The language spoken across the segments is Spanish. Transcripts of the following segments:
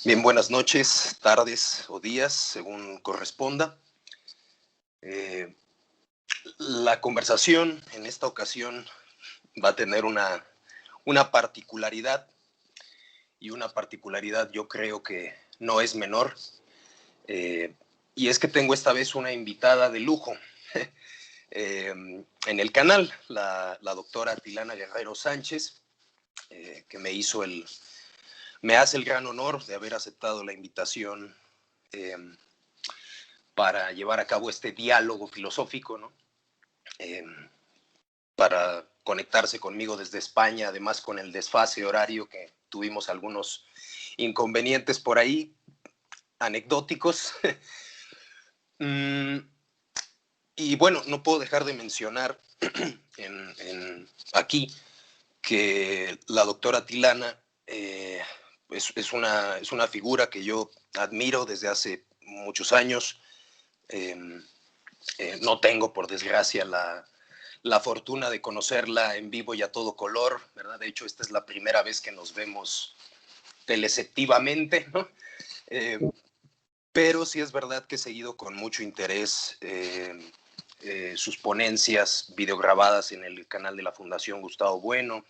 Bien, buenas noches, tardes o días, según corresponda. La conversación en esta ocasión va a tener una particularidad, y una particularidad yo creo que no es menor, y es que tengo esta vez una invitada de lujo en el canal, la doctora Atilana Guerrero Sánchez, que me hace el gran honor de haber aceptado la invitación para llevar a cabo este diálogo filosófico, ¿no? Para conectarse conmigo desde España, además con el desfase horario que tuvimos algunos inconvenientes por ahí, anecdóticos. Y bueno, no puedo dejar de mencionar aquí que la doctora Atilana es una figura que yo admiro desde hace muchos años. No tengo, por desgracia, la fortuna de conocerla en vivo y a todo color, ¿verdad? De hecho, esta es la primera vez que nos vemos teleceptivamente, ¿no? Pero sí es verdad que he seguido con mucho interés sus ponencias videograbadas en el canal de la Fundación Gustavo Bueno,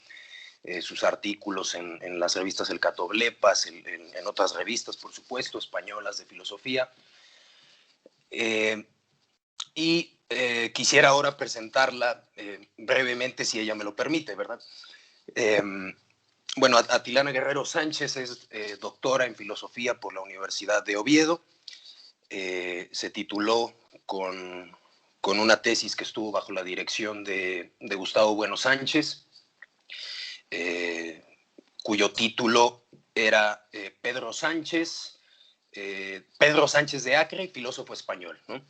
sus artículos en las revistas El Catoblepas, en otras revistas, por supuesto, españolas de filosofía. Y quisiera ahora presentarla brevemente, si ella me lo permite, ¿verdad? Bueno, Atilana Guerrero Sánchez es doctora en filosofía por la Universidad de Oviedo. Se tituló con una tesis que estuvo bajo la dirección de Gustavo Bueno Sánchez, cuyo título era Pedro Sánchez de Acre, filósofo español, ¿no?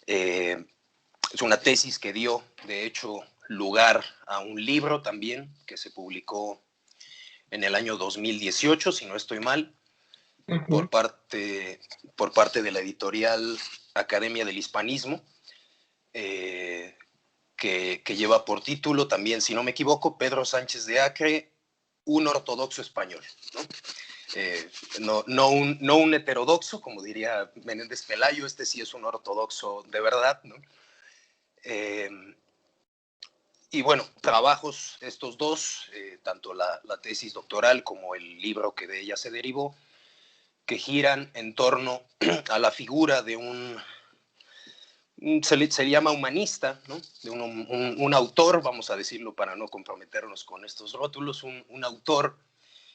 Es una tesis que dio, de hecho, lugar a un libro también que se publicó en el año 2018, si no estoy mal, por parte de la editorial Academia del Hispanismo, que lleva por título también, si no me equivoco, Pedro Sánchez de Acre, un ortodoxo español, ¿no? No un heterodoxo, como diría Menéndez Pelayo. Este sí es un ortodoxo de verdad, ¿no? Y bueno, trabajos estos dos, tanto la tesis doctoral como el libro que de ella se derivó, que giran en torno a la figura de se llama humanista, ¿no? De un autor, vamos a decirlo para no comprometernos con estos rótulos, un autor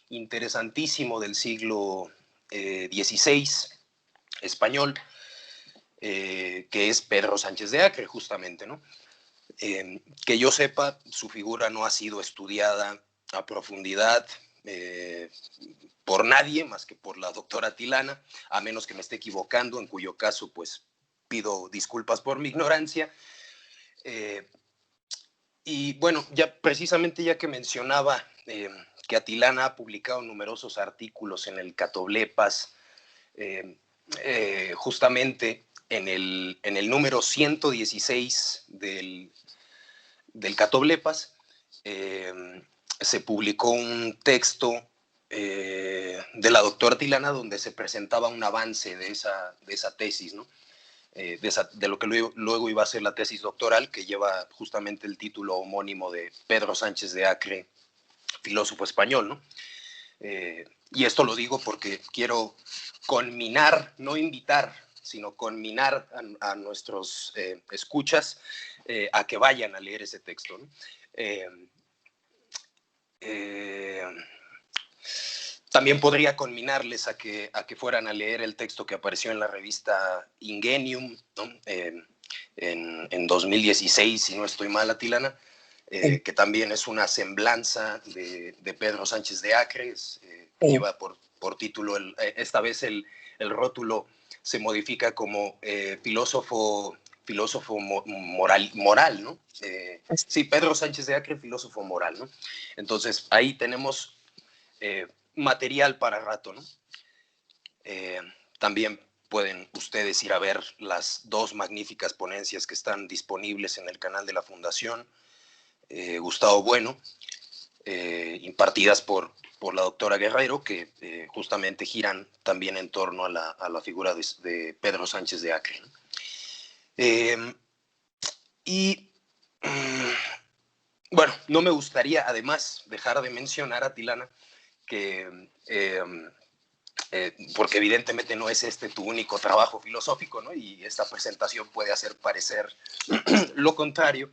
interesantísimo del siglo XVI, español, que es Pedro Sánchez de Acre, justamente, ¿no? Que yo sepa, su figura no ha sido estudiada a profundidad por nadie más que por la doctora Atilana, a menos que me esté equivocando, en cuyo caso pues pido disculpas por mi ignorancia. Y bueno, precisamente ya que mencionaba que Atilana ha publicado numerosos artículos en el Catoblepas, justamente en el número 116 del Catoblepas, se publicó un texto de la doctora Atilana donde se presentaba un avance de esa tesis, ¿no? De lo que luego iba a ser la tesis doctoral, que lleva justamente el título homónimo de Pedro Sánchez de Acre, filósofo español, ¿no? Y esto lo digo porque quiero conminar, no invitar, sino conminar a nuestros escuchas a que vayan a leer ese texto, ¿no? También podría conminarles a que fueran a leer el texto que apareció en la revista Ingenium, ¿no? En 2016, si no estoy mal, Atilana, que también es una semblanza de Pedro Sánchez de Acre, lleva por título, esta vez el rótulo se modifica como filósofo moral, ¿no? Sí, Pedro Sánchez de Acre, filósofo moral, ¿no? Entonces, ahí tenemos material para rato, ¿no? También pueden ustedes ir a ver las dos magníficas ponencias que están disponibles en el canal de la Fundación Gustavo Bueno. impartidas por la doctora Guerrero, que justamente giran también en torno a la figura de Pedro Sánchez de Acre. Bueno, no me gustaría además dejar de mencionar a Tilana que, porque evidentemente no es este tu único trabajo filosófico, ¿no? Y esta presentación puede hacer parecer lo contrario,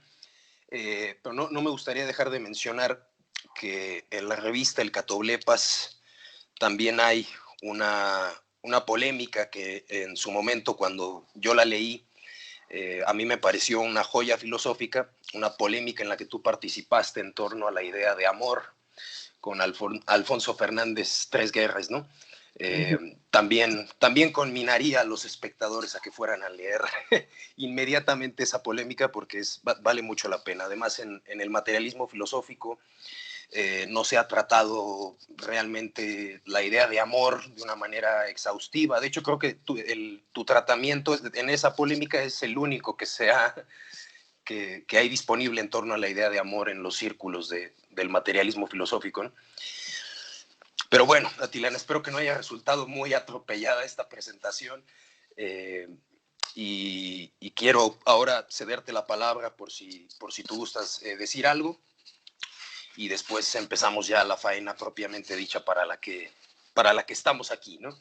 pero no me gustaría dejar de mencionar que en la revista El Catoblepas también hay una polémica que en su momento, cuando yo la leí, a mí me pareció una joya filosófica, una polémica en la que tú participaste en torno a la idea de amor con Alfonso Fernández Tres Guerras, ¿no? También conminaría a los espectadores a que fueran a leer inmediatamente esa polémica, porque vale mucho la pena. Además, en el materialismo filosófico no se ha tratado realmente la idea de amor de una manera exhaustiva. De hecho, creo que tu tratamiento en esa polémica es el único que hay disponible en torno a la idea de amor en los círculos del materialismo filosófico, ¿no? Pero bueno, Atilana, espero que no haya resultado muy atropellada esta presentación, y quiero ahora cederte la palabra por si tú gustas decir algo, y después empezamos ya la faena propiamente dicha para la que estamos aquí, ¿no?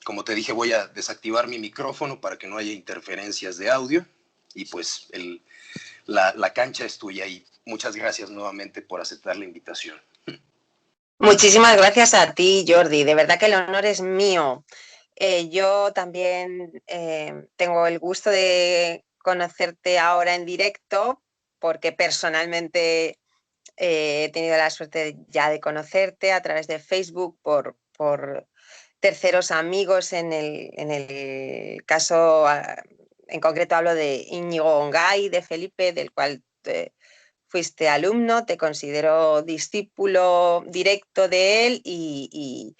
Como te dije, voy a desactivar mi micrófono para que no haya interferencias de audio, y pues la cancha es tuya, y muchas gracias nuevamente por aceptar la invitación. Muchísimas gracias a ti, Jordi. De verdad que el honor es mío. Yo también tengo el gusto de conocerte ahora en directo, porque personalmente he tenido la suerte ya de conocerte a través de Facebook por terceros amigos. En el caso, en concreto hablo de Íñigo Ongay, de Felipe, del cual fuiste alumno, te considero discípulo directo de él y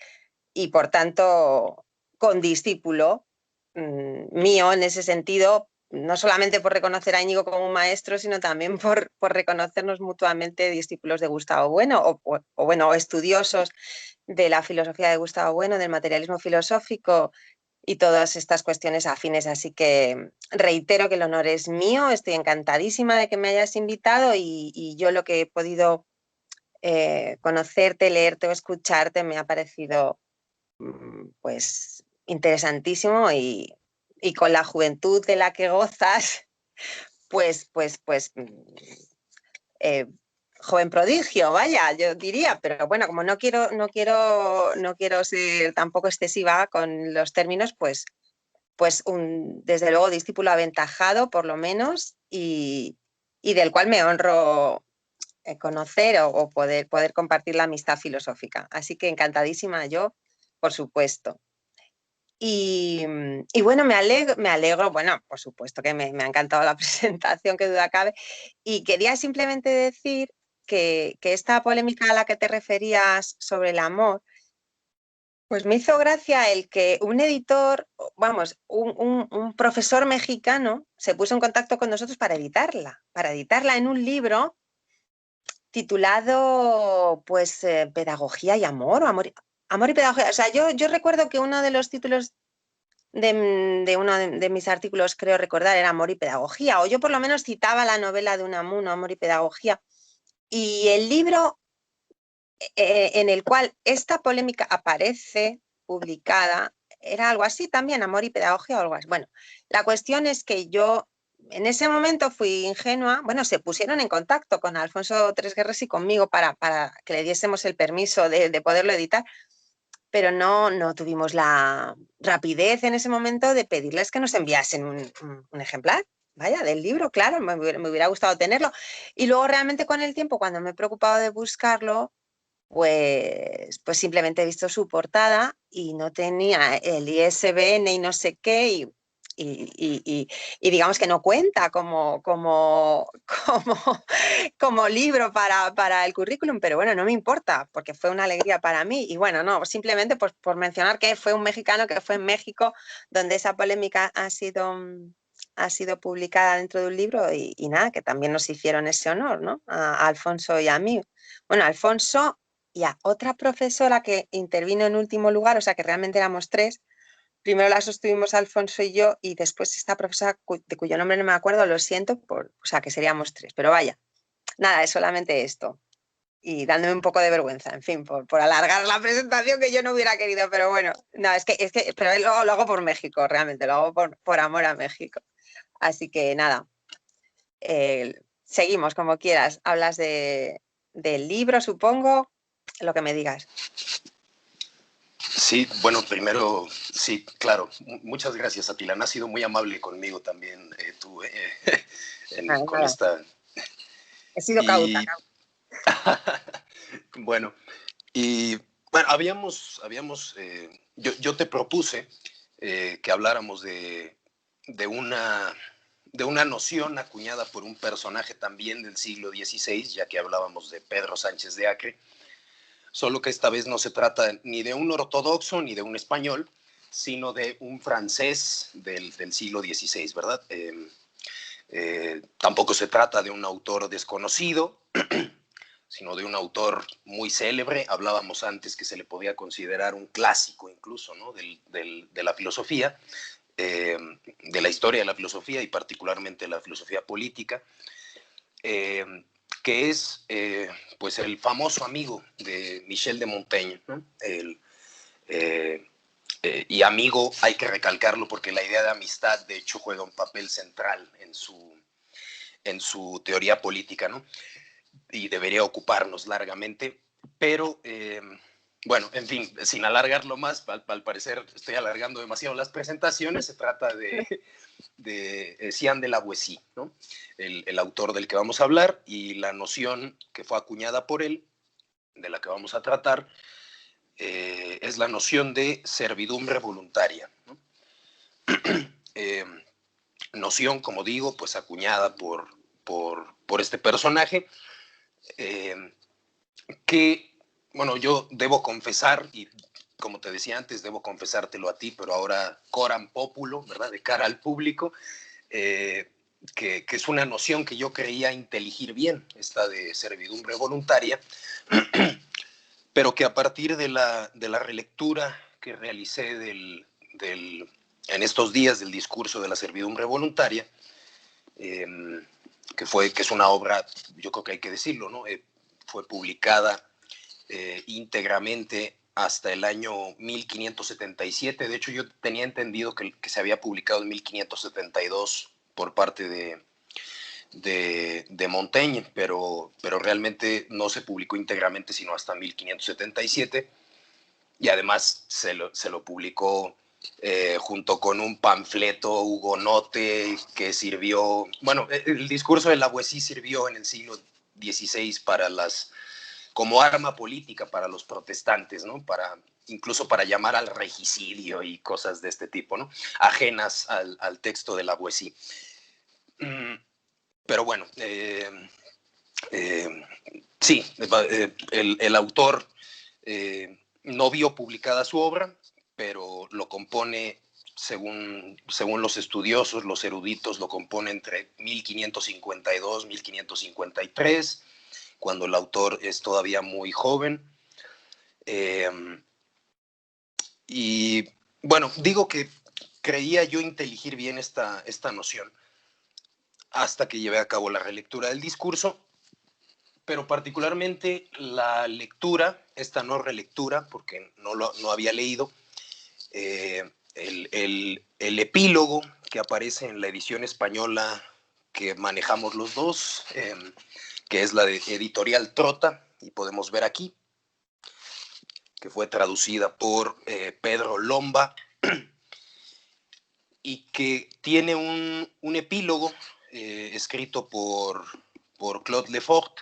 por tanto condiscípulo mío en ese sentido, no solamente por reconocer a Íñigo como un maestro, sino también por reconocernos mutuamente discípulos de Gustavo Bueno o estudiosos de la filosofía de Gustavo Bueno, del materialismo filosófico y todas estas cuestiones afines. Así que reitero que el honor es mío, estoy encantadísima de que me hayas invitado y yo lo que he podido conocerte, leerte o escucharte me ha parecido pues interesantísimo y con la juventud de la que gozas, pues joven prodigio, vaya, yo diría, pero bueno, como no quiero ser tampoco excesiva con los términos, pues desde luego discípulo aventajado por lo menos y del cual me honro conocer o poder compartir la amistad filosófica. Así que encantadísima yo, por supuesto. Y bueno, me alegro, bueno, por supuesto que me ha encantado la presentación, que duda cabe, y quería simplemente decir que esta polémica a la que te referías sobre el amor, pues me hizo gracia el que un editor, vamos, un profesor mexicano se puso en contacto con nosotros para editarla en un libro titulado pues Pedagogía y Amor, o Amor y Pedagogía. O sea, yo recuerdo que uno de los títulos de uno de mis artículos, creo recordar, era Amor y Pedagogía, o yo por lo menos citaba la novela de Unamuno, Amor y Pedagogía, y el libro en el cual esta polémica aparece publicada era algo así también, Amor y Pedagogía o algo así. Bueno, la cuestión es que yo en ese momento fui ingenua. Bueno, se pusieron en contacto con Alfonso Tres Guerras y conmigo para que le diésemos el permiso de poderlo editar, pero no tuvimos la rapidez en ese momento de pedirles que nos enviasen un ejemplar, vaya, del libro. Claro, me hubiera gustado tenerlo. Y luego realmente con el tiempo, cuando me he preocupado de buscarlo, pues simplemente he visto su portada y no tenía el ISBN y no sé qué, y digamos que no cuenta como libro para el currículum, pero bueno, no me importa, porque fue una alegría para mí. Y bueno, no, simplemente pues por mencionar que fue un mexicano, que fue en México donde esa polémica ha sido ha sido publicada dentro de un libro y nada, que también nos hicieron ese honor, ¿no? A Alfonso y a mí. Bueno, Alfonso y a otra profesora que intervino en último lugar, o sea que realmente éramos tres. Primero la sostuvimos Alfonso y yo, y después esta profesora de cuyo nombre no me acuerdo, lo siento, o sea que seríamos tres, pero vaya, nada, es solamente esto. Y dándome un poco de vergüenza, en fin, por alargar la presentación que yo no hubiera querido, pero bueno, no, pero lo hago por México, realmente, lo hago por amor a México. Así que nada, seguimos como quieras. Hablas del libro, supongo, lo que me digas. Sí, bueno, primero, sí, claro. Muchas gracias, Atilana. Has sido muy amable conmigo también, tú, Nada, con nada. esta. He sido cauta. Y bueno, y bueno, yo te propuse que habláramos de una, de una noción acuñada por un personaje también del siglo XVI, ya que hablábamos de Pedro Sánchez de Acre, solo que esta vez no se trata ni de un ortodoxo ni de un español, sino de un francés del siglo XVI, ¿verdad? Tampoco se trata de un autor desconocido, sino de un autor muy célebre. Hablábamos antes que se le podía considerar un clásico incluso, ¿no? De la filosofía, de la historia de la filosofía y particularmente de la filosofía política, eh, que es pues el famoso amigo de Michel de Montaigne, ¿no? Y amigo, hay que recalcarlo porque la idea de amistad de hecho juega un papel central en su teoría política, ¿no? Y debería ocuparnos largamente, pero bueno, en fin, sin alargarlo más, al parecer estoy alargando demasiado las presentaciones. Se trata de Cian de la Boétie, ¿no? El autor del que vamos a hablar, y la noción que fue acuñada por él, de la que vamos a tratar, es la noción de servidumbre voluntaria, ¿no? eh, Noción, como digo, pues acuñada por este personaje, eh, que, bueno, yo debo confesar, y como te decía antes, debo confesártelo a ti, pero ahora coram populo, ¿verdad? De cara al público, eh, que es una noción que yo creía inteligir bien, esta de servidumbre voluntaria, pero que a partir de la relectura que realicé en estos días del discurso de la servidumbre voluntaria, eh, que es una obra, yo creo que hay que decirlo, ¿no? Fue publicada íntegramente hasta el año 1577. De hecho, yo tenía entendido que se había publicado en 1572 por parte de Montaigne, pero realmente no se publicó íntegramente sino hasta 1577, y además se lo publicó junto con un panfleto hugonote que sirvió, bueno, el discurso de la Boétie sirvió en el siglo XVI como arma política para los protestantes, ¿no? Incluso para llamar al regicidio y cosas de este tipo, ¿no? Ajenas al texto de la Boétie. Pero bueno, sí, el autor no vio publicada su obra, pero lo compone, según los estudiosos, los eruditos, lo compone entre 1552 y 1553, cuando el autor es todavía muy joven. Y bueno, digo que creía yo inteligir bien esta noción hasta que llevé a cabo la relectura del discurso, pero particularmente la lectura, esta no relectura, porque no había leído, el epílogo que aparece en la edición española que manejamos los dos, que es la de Editorial Trota, y podemos ver aquí, que fue traducida por Pedro Lomba, y que tiene un epílogo escrito por Claude Lefort,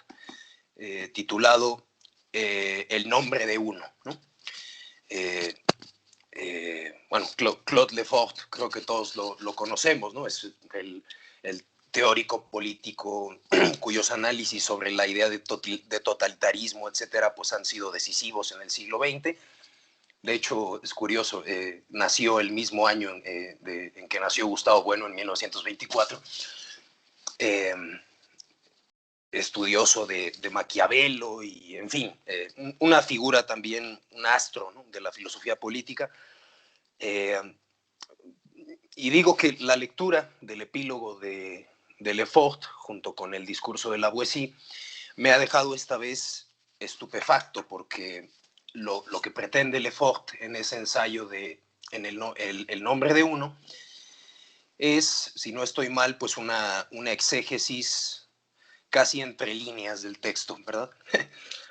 titulado El nombre de uno, ¿no? Bueno, Claude Lefort, creo que todos lo conocemos, ¿no? Es el teórico político cuyos análisis sobre la idea de totalitarismo, etcétera, pues han sido decisivos en el siglo XX. De hecho, es curioso, nació el mismo año en que nació Gustavo Bueno, en 1924. Estudioso de Maquiavelo y, en fin, una figura también, un astro, ¿no?, de la filosofía política. Y digo que la lectura del epílogo de Lefort, junto con el discurso de Lavoisier, me ha dejado esta vez estupefacto, porque lo que pretende Lefort en ese ensayo en el nombre de uno es, si no estoy mal, pues una exégesis casi entre líneas del texto, ¿verdad?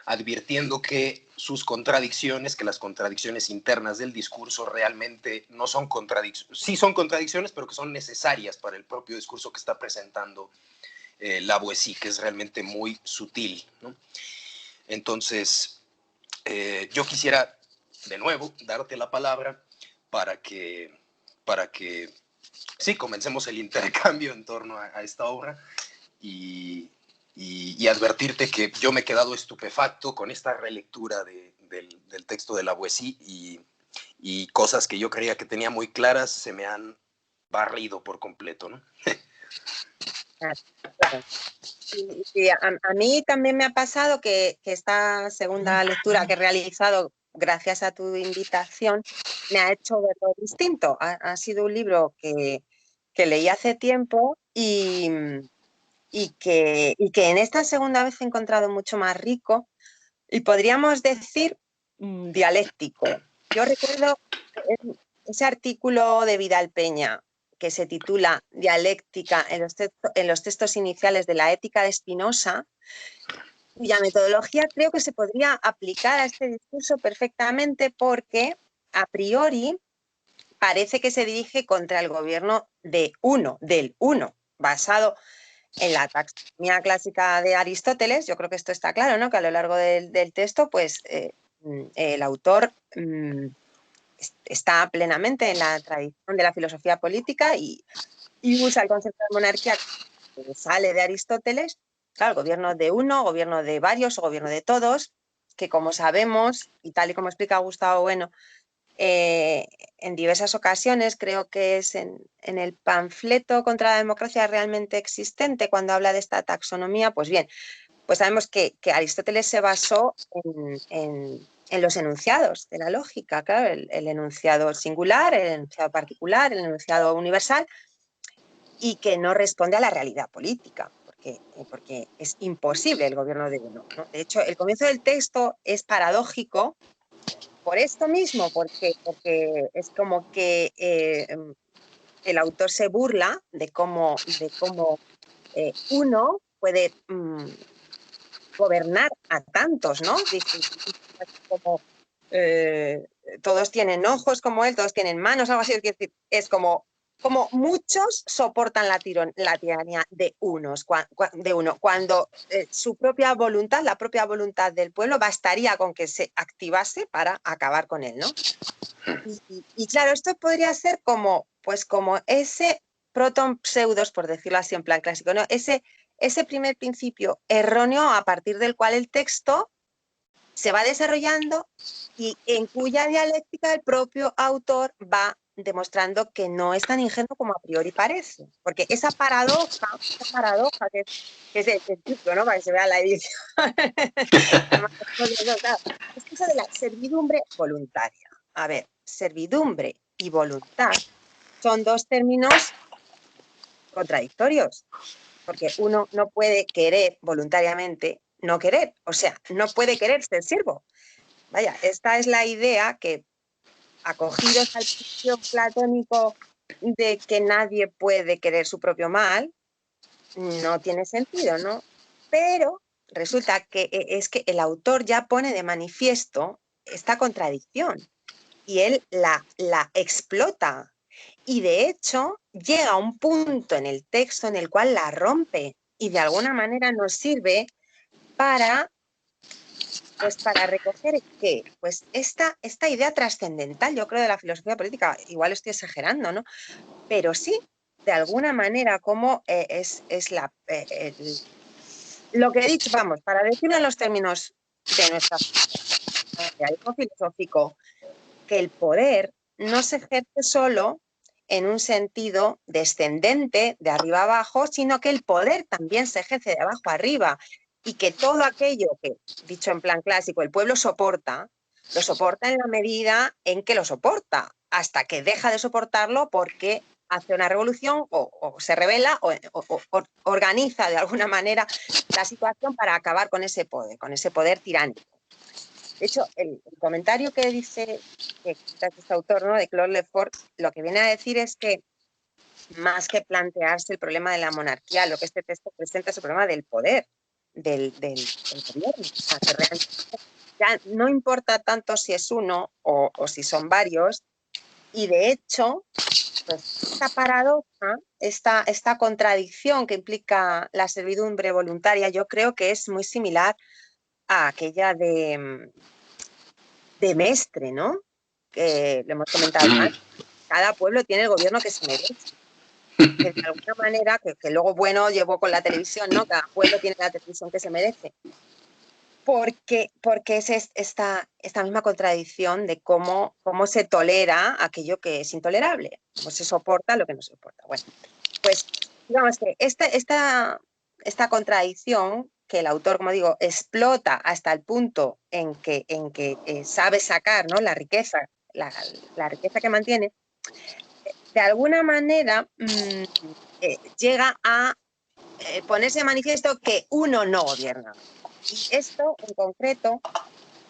Advirtiendo que sus contradicciones, que las contradicciones internas del discurso realmente no son contradicciones, sí son contradicciones, pero que son necesarias para el propio discurso que está presentando Lavoisier, que es realmente muy sutil, ¿no? Entonces, yo quisiera de nuevo darte la palabra para que sí, comencemos el intercambio en torno a esta obra y advertirte que yo me he quedado estupefacto con esta relectura del texto de Lavoisier y cosas que yo creía que tenía muy claras se me han barrido por completo, ¿no? Claro. Y a mí también me ha pasado que esta segunda lectura que he realizado, gracias a tu invitación, me ha hecho verlo distinto. Ha sido un libro que leí hace tiempo y que en esta segunda vez he encontrado mucho más rico y podríamos decir dialéctico. Yo recuerdo ese artículo de Vidal Peña que se titula Dialéctica en los textos iniciales de la ética de Spinoza, cuya metodología creo que se podría aplicar a este discurso perfectamente, porque a priori parece que se dirige contra el gobierno del uno, basado en la taxonomía clásica de Aristóteles. Yo creo que esto está claro, ¿no? Que a lo largo del texto, pues el autor está plenamente en la tradición de la filosofía política y usa el concepto de monarquía que sale de Aristóteles. Claro, gobierno de uno, gobierno de varios o gobierno de todos, que como sabemos, y tal y como explica Gustavo Bueno, en diversas ocasiones, creo que es en el panfleto contra la democracia realmente existente, cuando habla de esta taxonomía, pues bien, pues sabemos que Aristóteles se basó en los enunciados de la lógica, claro, el enunciado singular, el enunciado particular, el enunciado universal, y que no responde a la realidad política, porque es imposible el gobierno de uno, ¿no? De hecho, el comienzo del texto es paradójico por esto mismo, porque es como que el autor se burla de cómo uno puede gobernar a tantos, ¿no? Dice, como, todos tienen ojos como él, todos tienen manos, algo así. Es decir, es como muchos soportan la tiranía de uno, cuando su propia voluntad, la propia voluntad del pueblo, bastaría con que se activase para acabar con él, ¿no? Y claro, esto podría ser como ese proton pseudos, por decirlo así en plan clásico, ¿no? Ese primer principio erróneo a partir del cual el texto se va desarrollando y en cuya dialéctica el propio autor va demostrando que no es tan ingenuo como a priori parece. Porque esa paradoja que es el título, ¿no? Para que se vea la edición. Es eso de la servidumbre voluntaria. A ver, servidumbre y voluntad son dos términos contradictorios, porque uno no puede querer voluntariamente no querer, o sea, no puede querer ser siervo. Vaya, esta es la idea que, acogidos al principio platónico de que nadie puede querer su propio mal, no tiene sentido, ¿no? Pero resulta que es que el autor ya pone de manifiesto esta contradicción y él la explota. Y de hecho llega a un punto en el texto en el cual la rompe y de alguna manera nos sirve para recoger ¿qué? Pues esta idea trascendental, yo creo, de la filosofía política. Igual estoy exagerando, ¿no? Pero sí, de alguna manera, como es lo que he dicho, vamos, para decirlo en los términos de nuestra realismo filosófico, que el poder no se ejerce solo en un sentido descendente, de arriba a abajo, sino que el poder también se ejerce de abajo a arriba y que todo aquello que, dicho en plan clásico, el pueblo soporta, lo soporta en la medida en que lo soporta, hasta que deja de soportarlo porque hace una revolución o se rebela o organiza de alguna manera la situación para acabar con ese poder tiránico. De hecho, el comentario que dice que este autor, ¿no?, de Claude Lefort, lo que viene a decir es que más que plantearse el problema de la monarquía, lo que este texto presenta es el problema del poder del gobierno. O sea, que realmente ya no importa tanto si es uno o si son varios, y de hecho, pues esta paradoja, esta contradicción que implica la servidumbre voluntaria, yo creo que es muy similar a aquella de Mestre, ¿no? Que lo hemos comentado antes. Cada pueblo tiene el gobierno que se merece. Que de alguna manera, que luego, bueno, llevó con la televisión, ¿no? Cada pueblo tiene la televisión que se merece. Porque es esta misma contradicción de cómo se tolera aquello que es intolerable, cómo se soporta lo que no se soporta. Bueno, pues digamos que esta contradicción que el autor, como digo, explota hasta el punto en que sabe sacar, ¿no?, la riqueza, la riqueza que mantiene, de alguna manera llega a ponerse de manifiesto que uno no gobierna. Y esto en concreto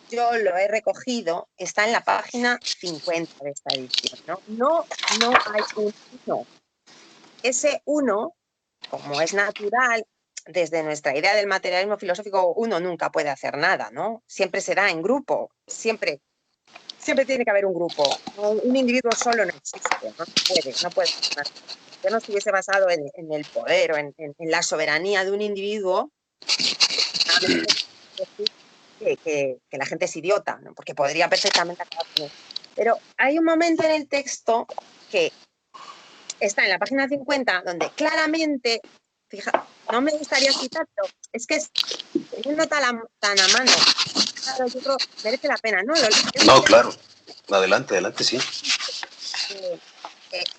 yo lo he recogido, está en la página 50 de esta edición, ¿no? No hay un uno. Ese uno, como es natural, desde nuestra idea del materialismo filosófico, uno nunca puede hacer nada, ¿no? Siempre se da en grupo, siempre tiene que haber un grupo. Un individuo solo no existe, no puede funcionar. Si yo no estuviese basado en el poder o en la soberanía de un individuo, que la gente es idiota, ¿no?, porque podría perfectamente acabar con eso. Pero hay un momento en el texto que está en la página 50 donde claramente, fija, no me gustaría citarlo, es que teniendo tan a mano, claro, yo creo merece la pena, ¿no? No, claro. Adelante, sí.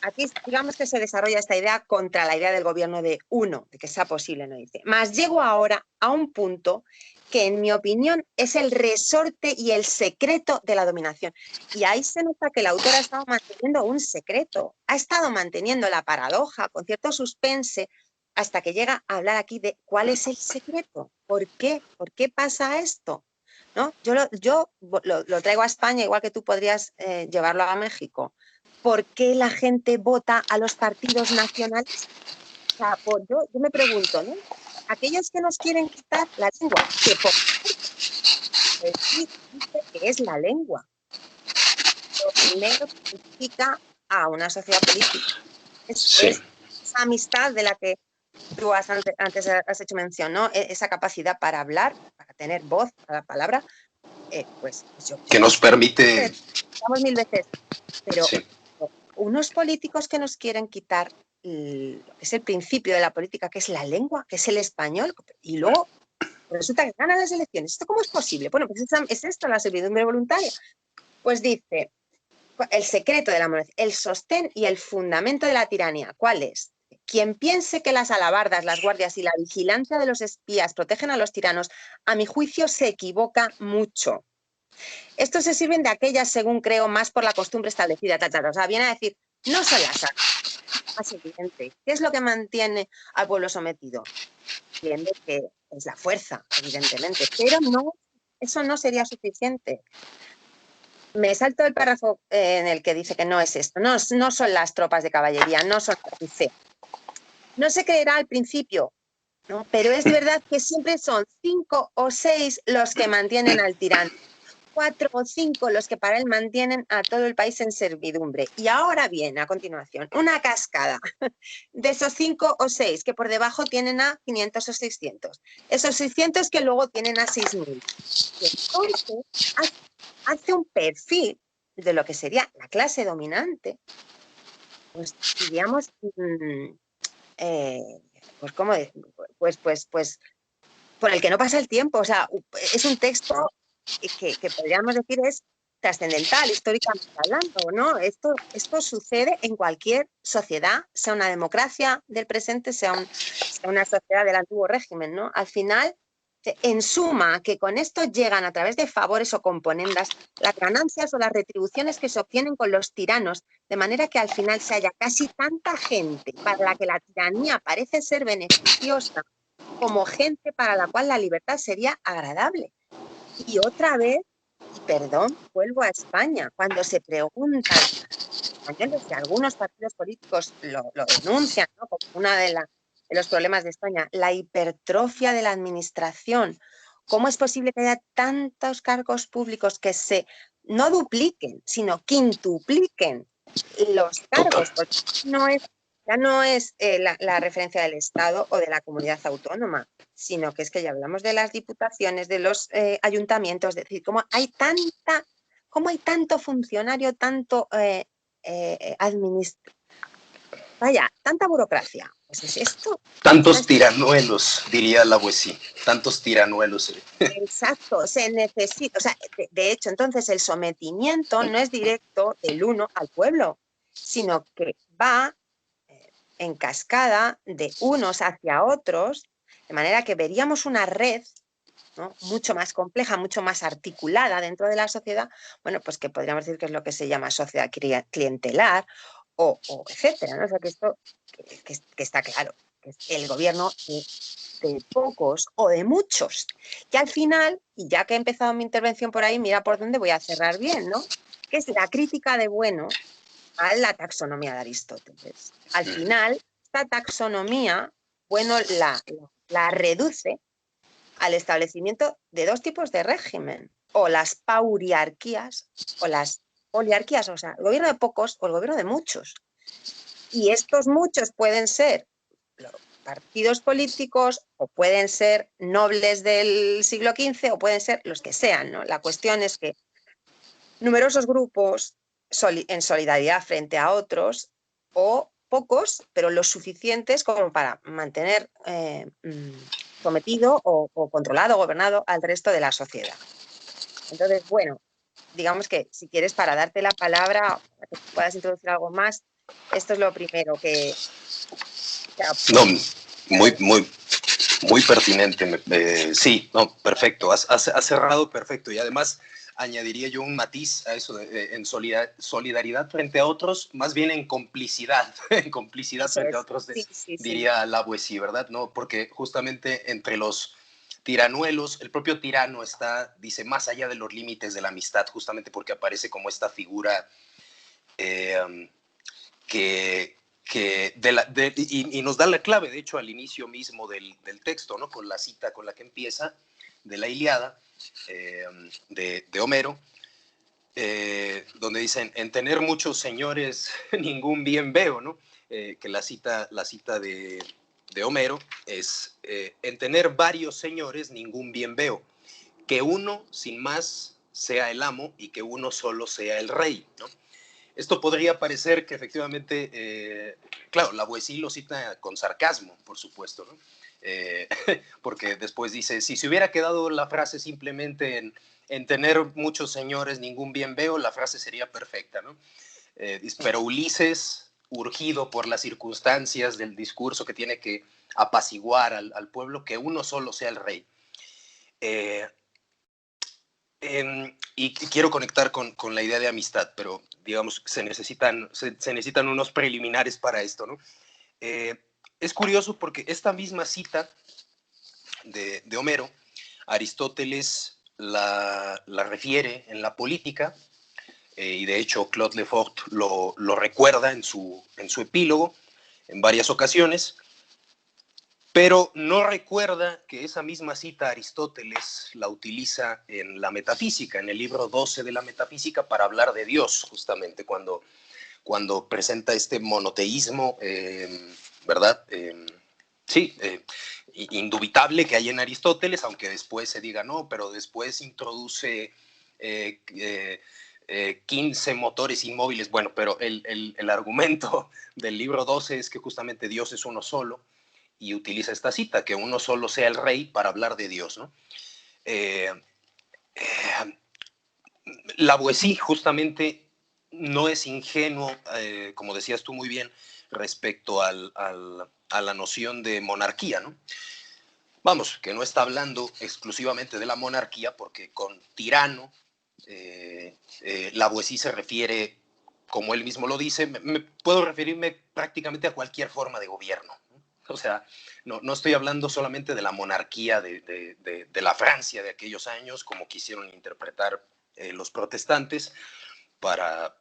Aquí digamos que se desarrolla esta idea contra la idea del gobierno de uno, de que sea posible, ¿no? Dice, mas llego ahora a un punto que en mi opinión es el resorte y el secreto de la dominación. Y ahí se nota que el autor ha estado manteniendo un secreto, ha estado manteniendo la paradoja con cierto suspense hasta que llega a hablar aquí de cuál es el secreto, por qué pasa esto, ¿no? Yo lo traigo a España, igual que tú podrías llevarlo a México. ¿Por qué la gente vota a los partidos nacionales? O sea, yo me pregunto, ¿no? Aquellos que nos quieren quitar la lengua, que por dice que es la lengua, lo primero que significa a una sociedad política. Sí. Es esa amistad de la que tú antes has hecho mención, ¿no? Esa capacidad para hablar, para tener voz, para la palabra, pues yo Que nos permite... Estamos mil veces, pero Sí. unos políticos que nos quieren quitar lo que es el principio de la política, que es la lengua, que es el español, y luego resulta que ganan las elecciones. ¿Esto cómo es posible? Bueno, pues es esto la servidumbre voluntaria. Pues dice, el secreto de la monarquía, el sostén y el fundamento de la tiranía, ¿cuál es? Quien piense que las alabardas, las guardias y la vigilancia de los espías protegen a los tiranos, a mi juicio se equivoca mucho. Estos se sirven de aquellas, según creo, más por la costumbre establecida, O sea, viene a decir, no son las armas, más evidente. ¿Qué es lo que mantiene al pueblo sometido? Entiende que es la fuerza, evidentemente, pero no, eso no sería suficiente. Me salto el párrafo en el que dice que no es esto, no son las tropas de caballería, no son las. No se creerá al principio, ¿no? Pero es verdad que siempre son 5 o 6 los que mantienen al tirano. 4 o 5 los que para él mantienen a todo el país en servidumbre. Y ahora viene, a continuación, una cascada de esos 5 o 6 que por debajo tienen a 500 o 600. Esos 600 que luego tienen a 6.000. Y entonces hace un perfil de lo que sería la clase dominante, pues diríamos, pues cómo decir, pues por el que no pasa el tiempo. O sea, es un texto que podríamos decir es trascendental, históricamente hablando, ¿no? Esto sucede en cualquier sociedad, sea una democracia del presente, sea una sociedad del antiguo régimen, ¿no? Al final, en suma, que con esto llegan a través de favores o componendas las ganancias o las retribuciones que se obtienen con los tiranos, de manera que al final se haya casi tanta gente para la que la tiranía parece ser beneficiosa como gente para la cual la libertad sería agradable. Y otra vez, y perdón, vuelvo a España, cuando se preguntan españoles y algunos partidos políticos lo denuncian, ¿no?, como uno de los problemas de España, la hipertrofia de la administración. ¿Cómo es posible que haya tantos cargos públicos que se no dupliquen, sino quintupliquen los Total. cargos? Porque ya no es la referencia del Estado o de la comunidad autónoma, sino que es que ya hablamos de las diputaciones, de los ayuntamientos, es decir, cómo hay tanto funcionario, tanto vaya, tanta burocracia. Pues es esto. Tantos tiranuelos, diría la Boesí, tantos tiranuelos. Exacto, se necesita, o sea, de hecho, entonces el sometimiento no es directo del uno al pueblo, sino que va en cascada de unos hacia otros, de manera que veríamos una red, ¿no?, mucho más compleja, mucho más articulada dentro de la sociedad, bueno, pues que podríamos decir que es lo que se llama sociedad clientelar o etcétera, ¿no? O sea, que esto que está claro, que es el gobierno de pocos o de muchos. Y al final, y ya que he empezado mi intervención por ahí, mira por dónde voy a cerrar bien, ¿no? Que es la crítica de bueno a la taxonomía de Aristóteles. Al final, esta taxonomía, bueno, la reduce al establecimiento de dos tipos de régimen, o las pauriarquías o las oliarquías, o sea, el gobierno de pocos o el gobierno de muchos. Y estos muchos pueden ser partidos políticos o pueden ser nobles del siglo XV o pueden ser los que sean, ¿no? La cuestión es que numerosos grupos en solidaridad frente a otros o pocos, pero lo suficientes como para mantener sometido o controlado, gobernado al resto de la sociedad. Entonces, bueno, digamos que si quieres, para darte la palabra, para que puedas introducir algo más, esto es lo primero que... No, muy pertinente. Sí, no, perfecto. Has cerrado perfecto. Y además añadiría yo un matiz a eso en solidaridad frente a otros, más bien en complicidad, en complicidad frente a otros, sí. diría la Boesí, ¿verdad? No, porque justamente entre los tiranuelos, el propio tirano dice, más allá de los límites de la amistad, justamente porque aparece como esta figura y nos da la clave, de hecho, al inicio mismo del texto, ¿no?, con la cita con la que empieza, de la Ilíada, de Homero, donde dicen, en tener muchos señores ningún bien veo, ¿no? Que la cita de Homero es, en tener varios señores ningún bien veo, que uno sin más sea el amo y que uno solo sea el rey, ¿no? Esto podría parecer que efectivamente, claro, la Boesí lo cita con sarcasmo, por supuesto, ¿no? Porque después dice, si se hubiera quedado la frase simplemente en tener muchos señores, ningún bien veo, la frase sería perfecta, ¿no? Pero Ulises, urgido por las circunstancias del discurso que tiene que apaciguar al pueblo, que uno solo sea el rey. Y quiero conectar con la idea de amistad, pero digamos, se necesitan unos preliminares para esto, ¿no? Es curioso porque esta misma cita de Homero, Aristóteles la refiere en la política, y de hecho Claude Lefort lo recuerda en su epílogo en varias ocasiones, pero no recuerda que esa misma cita Aristóteles la utiliza en la metafísica, en el libro 12 de la metafísica, para hablar de Dios, justamente cuando presenta este monoteísmo, ¿verdad? Sí, indubitable que hay en Aristóteles, aunque después se diga no, pero después introduce 15 motores inmóviles. Bueno, pero el argumento del libro 12 es que justamente Dios es uno solo, y utiliza esta cita, que uno solo sea el rey, para hablar de Dios, ¿no? Lavoisier justamente no es ingenuo, como decías tú muy bien, respecto a la noción de monarquía, ¿no? Vamos, que no está hablando exclusivamente de la monarquía, porque con tirano, Lavoisier se refiere, como él mismo lo dice, puedo referirme prácticamente a cualquier forma de gobierno. O sea, no estoy hablando solamente de la monarquía de la Francia de aquellos años, como quisieron interpretar los protestantes para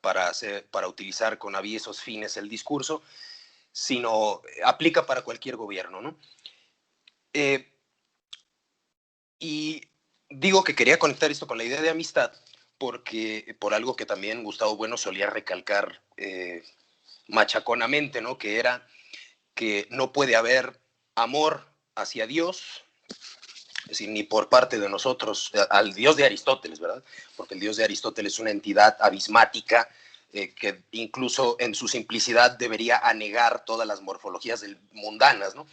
utilizar con aviesos fines el discurso, sino aplica para cualquier gobierno, ¿no? Y digo que quería conectar esto con la idea de amistad, porque por algo que también Gustavo Bueno solía recalcar machaconamente, ¿no? Que era que no puede haber amor hacia Dios, es decir, ni por parte de nosotros, al Dios de Aristóteles, ¿verdad? Porque el Dios de Aristóteles es una entidad abismática que incluso en su simplicidad debería anegar todas las morfologías mundanas, ¿no?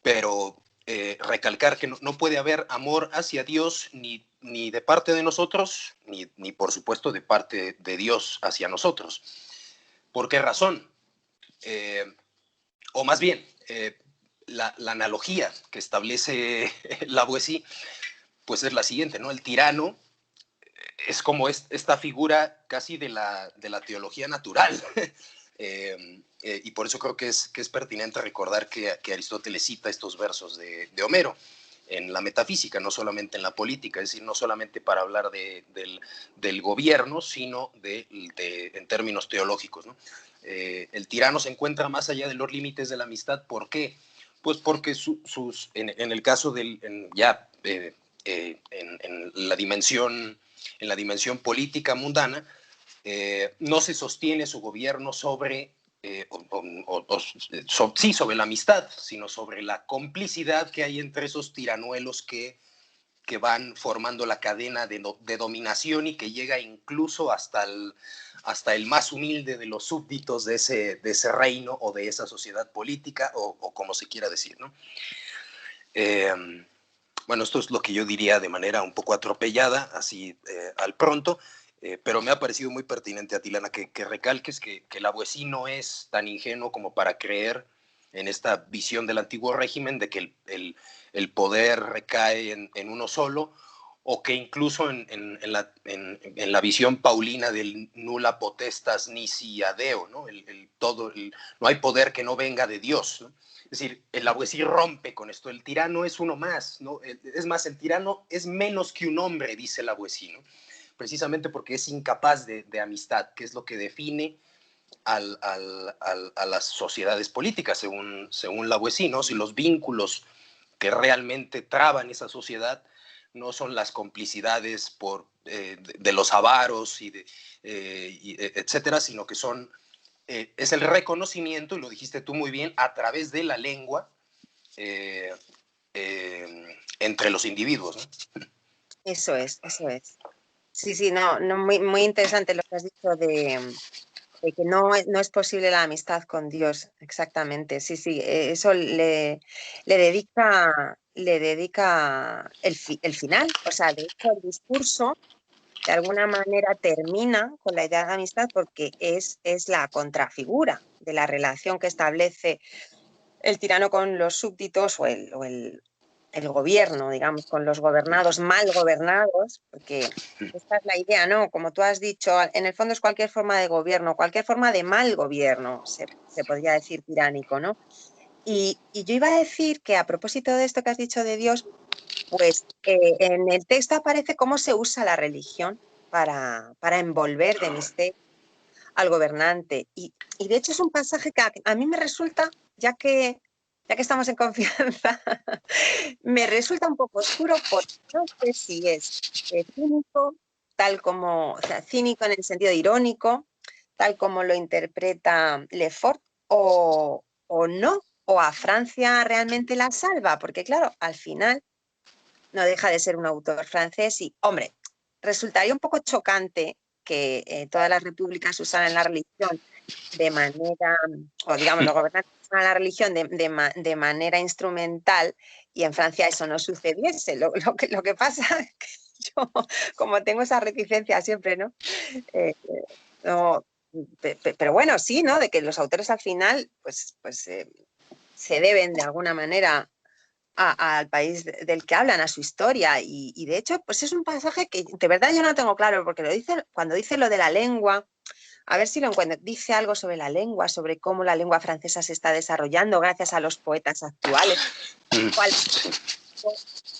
Pero recalcar que no puede haber amor hacia Dios ni de parte de nosotros, ni por supuesto de parte de Dios hacia nosotros. ¿Por qué razón? O más bien, la analogía que establece Lavoisier, pues es la siguiente, ¿no? El tirano es como esta figura casi de la teología natural. Y por eso creo que es pertinente recordar que Aristóteles cita estos versos de Homero en la metafísica, no solamente en la política, es decir, no solamente para hablar del gobierno, sino en términos teológicos, ¿no? El tirano se encuentra más allá de los límites de la amistad. ¿Por qué? Pues porque en el caso en la dimensión política mundana, no se sostiene su gobierno sobre sobre la amistad, sino sobre la complicidad que hay entre esos tiranuelos que van formando la cadena de dominación y que llega incluso hasta el más humilde de los súbditos de ese reino o de esa sociedad política o como se quiera decir, ¿no? Bueno, esto es lo que yo diría de manera un poco atropellada, así al pronto, pero me ha parecido muy pertinente a ti, Lana, que recalques que Lavoisier no es tan ingenuo como para creer en esta visión del antiguo régimen de que el poder recae en uno solo, o que incluso en la visión paulina del nulla potestas nisi ad Deo, ¿no? No hay poder que no venga de Dios, ¿no? Es decir, el Lavoisier rompe con esto. El tirano es uno más, ¿no? Es más, el tirano es menos que un hombre, dice Lavoisier, ¿no? Precisamente porque es incapaz de amistad, que es lo que define a las sociedades políticas, según Lavoisier, ¿no? Si los vínculos que realmente traban esa sociedad no son las complicidades de los avaros etcétera, sino que es el reconocimiento, y lo dijiste tú muy bien, a través de la lengua entre los individuos, ¿no? Eso es, eso es. Sí, sí, no, muy, muy interesante lo que has dicho de que no es posible la amistad con Dios, exactamente. Sí, sí, eso le dedica el final. O sea, de hecho, el discurso de alguna manera termina con la idea de amistad porque es la contrafigura de la relación que establece el tirano con los súbditos o el gobierno, digamos, con los gobernados, mal gobernados, porque esta es la idea, ¿no? Como tú has dicho, en el fondo es cualquier forma de gobierno, cualquier forma de mal gobierno, se podría decir tiránico, ¿no? Y yo iba a decir que a propósito de esto que has dicho de Dios, pues en el texto aparece cómo se usa la religión para envolver de misterio al gobernante. Y de hecho es un pasaje que a mí me resulta, ya que estamos en confianza, me resulta un poco oscuro porque no sé si es cínico, tal como, o sea, cínico en el sentido irónico, tal como lo interpreta Lefort, o no, o a Francia realmente la salva, porque claro, al final no deja de ser un autor francés y, hombre, resultaría un poco chocante que todas las repúblicas usaran la religión de manera, o digamos, los gobernantes usaran la religión de manera instrumental y en Francia eso no sucediese. Lo que pasa es que como tengo esa reticencia siempre, ¿no? Eh, no, pero bueno, sí, ¿no? De que los autores al final, se deben de alguna manera al país del que hablan, a su historia, y de hecho, pues es un pasaje que de verdad yo no tengo claro, porque lo dice, cuando dice lo de la lengua, a ver si lo encuentro, dice algo sobre la lengua, sobre cómo la lengua francesa se está desarrollando gracias a los poetas actuales, cuál,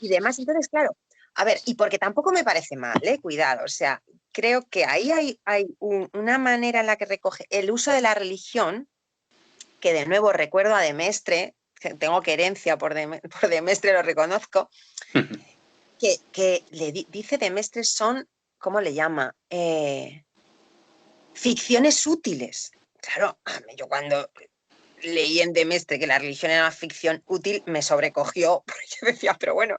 y demás. Entonces, claro, a ver, y porque tampoco me parece mal, cuidado, o sea, creo que ahí hay una manera en la que recoge el uso de la religión, que de nuevo recuerdo a Demestre, que tengo querencia por Demestre, lo reconozco, que dice Demestre son, ¿cómo le llama? Ficciones útiles. Claro, yo cuando leí en Demestre que la religión era una ficción útil, me sobrecogió, porque yo decía, pero bueno,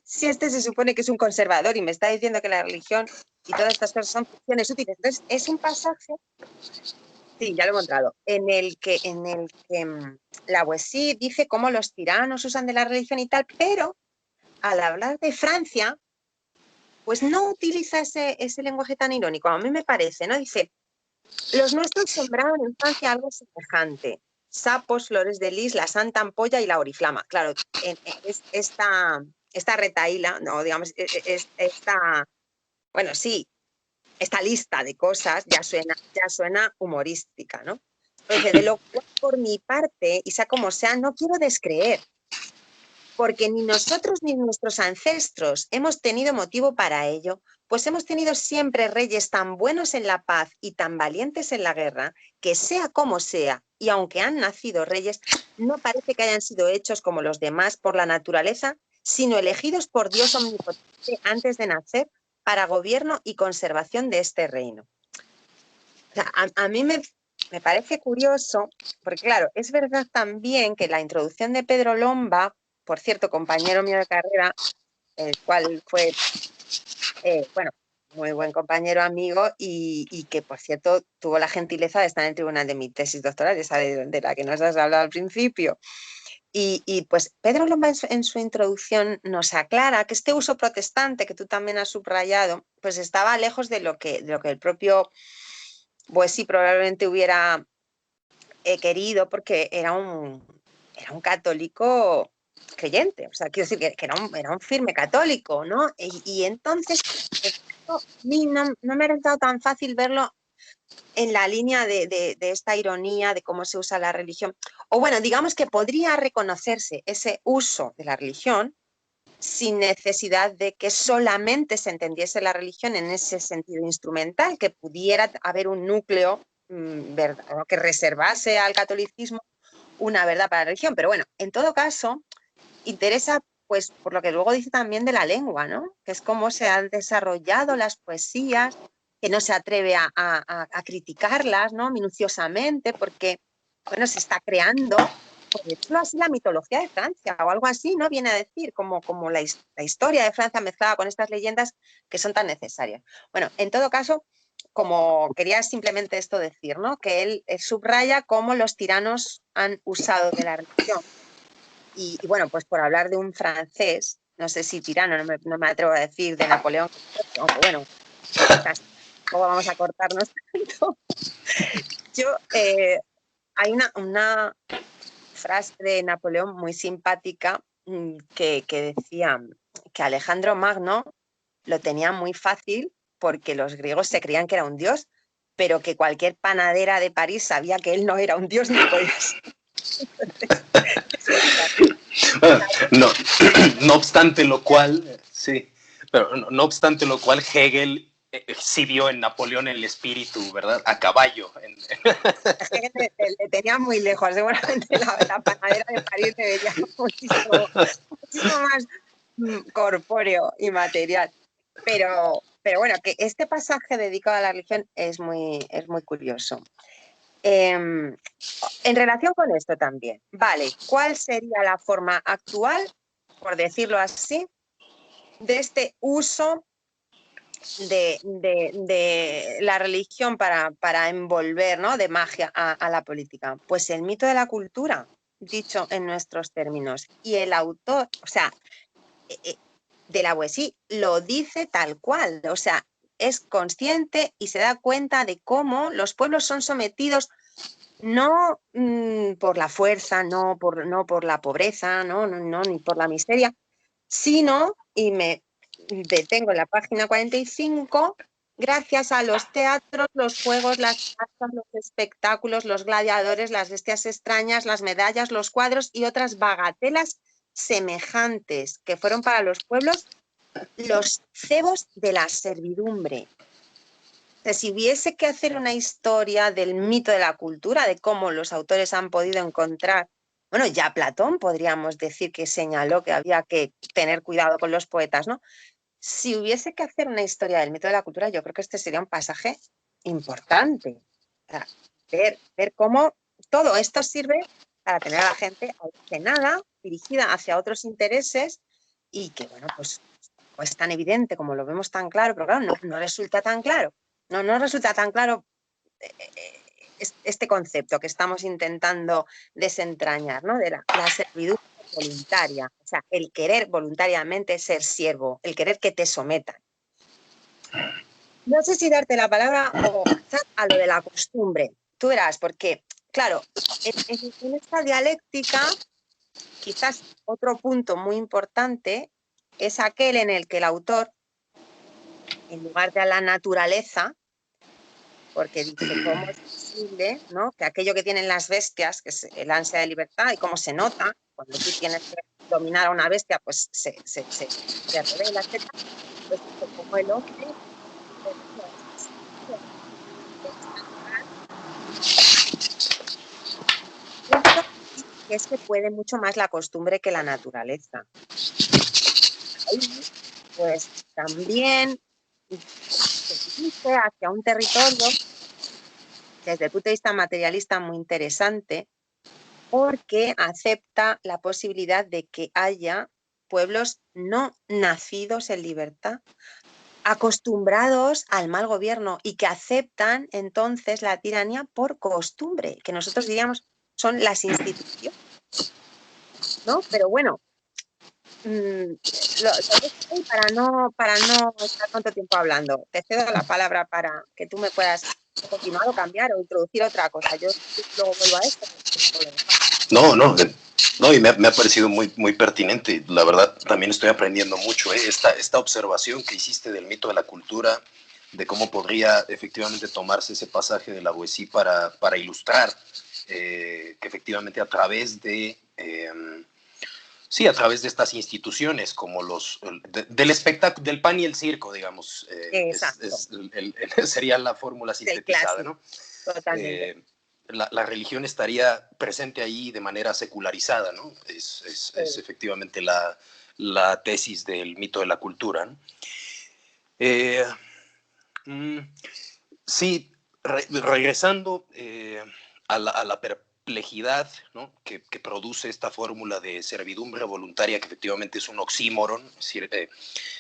si este se supone que es un conservador y me está diciendo que la religión y todas estas cosas son ficciones útiles, entonces es un pasaje, sí, ya lo he encontrado, en el que la Boétie dice cómo los tiranos usan de la religión y tal, pero al hablar de Francia, pues no utiliza ese lenguaje tan irónico, a mí me parece, ¿no? Dice, los nuestros sembraron en Francia algo semejante, sapos, flores de lis, la santa ampolla y la oriflama. Claro, esta retahíla, no, digamos, bueno, sí, esta lista de cosas ya suena humorística, ¿no? Entonces, de lo cual, por mi parte, y sea como sea, no quiero descreer, porque ni nosotros ni nuestros ancestros hemos tenido motivo para ello, pues hemos tenido siempre reyes tan buenos en la paz y tan valientes en la guerra, que sea como sea, y aunque han nacido reyes, no parece que hayan sido hechos como los demás por la naturaleza, sino elegidos por Dios omnipotente antes de nacer para gobierno y conservación de este reino. O sea, a mí me parece curioso, porque claro, es verdad también que la introducción de Pedro Lomba, por cierto, compañero mío de carrera, el cual fue, bueno, muy buen compañero, amigo, y que, por cierto, tuvo la gentileza de estar en el tribunal de mi tesis doctoral, esa de la que nos has hablado al principio. Y pues Pedro Lomba en su introducción nos aclara que este uso protestante que tú también has subrayado, pues estaba lejos de lo que el propio Boétie probablemente hubiera querido, porque era un católico creyente, o sea, quiero decir que era un firme católico, ¿no? Y entonces, a mí no me ha resultado tan fácil verlo en la línea de esta ironía de cómo se usa la religión. O bueno, digamos que podría reconocerse ese uso de la religión sin necesidad de que solamente se entendiese la religión en ese sentido instrumental, que pudiera haber un núcleo verdad, que reservase al catolicismo una verdad para la religión. Pero bueno, en todo caso, interesa, pues, por lo que luego dice también de la lengua, ¿no? Que es cómo se han desarrollado las poesías, que no se atreve a criticarlas, ¿no? Minuciosamente, porque, bueno, se está creando, por decirlo así, la mitología de Francia o algo así, ¿no? Viene a decir, como la historia de Francia mezclada con estas leyendas que son tan necesarias. Bueno, en todo caso, como quería simplemente esto decir, ¿no? Que él subraya cómo los tiranos han usado de la religión. Y bueno, pues por hablar de un francés, no sé si tirano, no me atrevo a decir de Napoleón, aunque bueno, ¿cómo vamos a cortarnos tanto? Yo, hay una frase de Napoleón muy simpática que decía que Alejandro Magno lo tenía muy fácil porque los griegos se creían que era un dios, pero que cualquier panadera de París sabía que él no era un dios ni podía ser. No, no obstante lo cual, sí, pero no obstante lo cual, Hegel sí vio en Napoleón el espíritu, ¿verdad? A caballo. Le tenía muy lejos, seguramente la panadera de París le veía muchísimo más corpóreo y material. Pero bueno, que este pasaje dedicado a la religión es muy curioso. En relación con esto también, vale, ¿cuál sería la forma actual, por decirlo así, de este uso de la religión para envolver, ¿no? De magia a la política? Pues el mito de la cultura, dicho en nuestros términos. Y el autor, o sea, de la Boétie lo dice tal cual, o sea, es consciente y se da cuenta de cómo los pueblos son sometidos no por la fuerza, no por la pobreza, no, ni por la miseria, sino, y me detengo en la página 45, gracias a los teatros, los juegos, las casas, los espectáculos, los gladiadores, las bestias extrañas, las medallas, los cuadros y otras bagatelas semejantes que fueron para los pueblos los cebos de la servidumbre. O sea, si hubiese que hacer una historia del mito de la cultura, de cómo los autores han podido encontrar, bueno, ya Platón podríamos decir que señaló que había que tener cuidado con los poetas, ¿no? Si hubiese que hacer una historia del mito de la cultura, yo creo que este sería un pasaje importante. O sea, ver cómo todo esto sirve para tener a la gente aleccionada, dirigida hacia otros intereses y que, bueno, pues es tan evidente como lo vemos tan claro, pero claro, no resulta tan claro. No resulta tan claro este concepto que estamos intentando desentrañar, ¿no? De la servidumbre voluntaria, o sea, el querer voluntariamente ser siervo, el querer que te sometan. No sé si darte la palabra o pasar a lo de la costumbre. Tú verás, porque, claro, en esta dialéctica, quizás otro punto muy importante es aquel en el que el autor, en lugar de a la naturaleza, porque dice, ¿cómo es posible, ¿no?, que aquello que tienen las bestias, que es el ansia de libertad, y cómo se nota, cuando tú tienes que dominar a una bestia, pues se revela, etcétera, pues dice, como el hombre, esto sí que es que puede mucho más la costumbre que la naturaleza. Ahí, pues también se dirige hacia un territorio, desde el punto de vista materialista, muy interesante, porque acepta la posibilidad de que haya pueblos no nacidos en libertad, acostumbrados al mal gobierno y que aceptan entonces la tiranía por costumbre, que nosotros diríamos son las instituciones, ¿no? Pero bueno, lo dejo ahí para no estar tanto tiempo hablando. Te cedo la palabra para que tú me puedas continuar o cambiar o introducir otra cosa. Yo luego vuelvo a esto. No, no, no, y me ha parecido muy, muy pertinente. La verdad, también estoy aprendiendo mucho. Esta observación que hiciste del mito de la cultura, de cómo podría efectivamente tomarse ese pasaje de la Boétie para ilustrar que efectivamente a través de... sí, a través de estas instituciones como del espectáculo, del pan y el circo, digamos, Exacto, sería la fórmula del sintetizada, clásico, ¿no? totalmente. Eh, la religión estaría presente ahí de manera secularizada, ¿no? Es efectivamente la tesis del mito de la cultura, ¿no? Eh, mm, sí, regresando a la perplejidad, ¿no?, que produce esta fórmula de servidumbre voluntaria, que efectivamente es un oxímoron, es decir,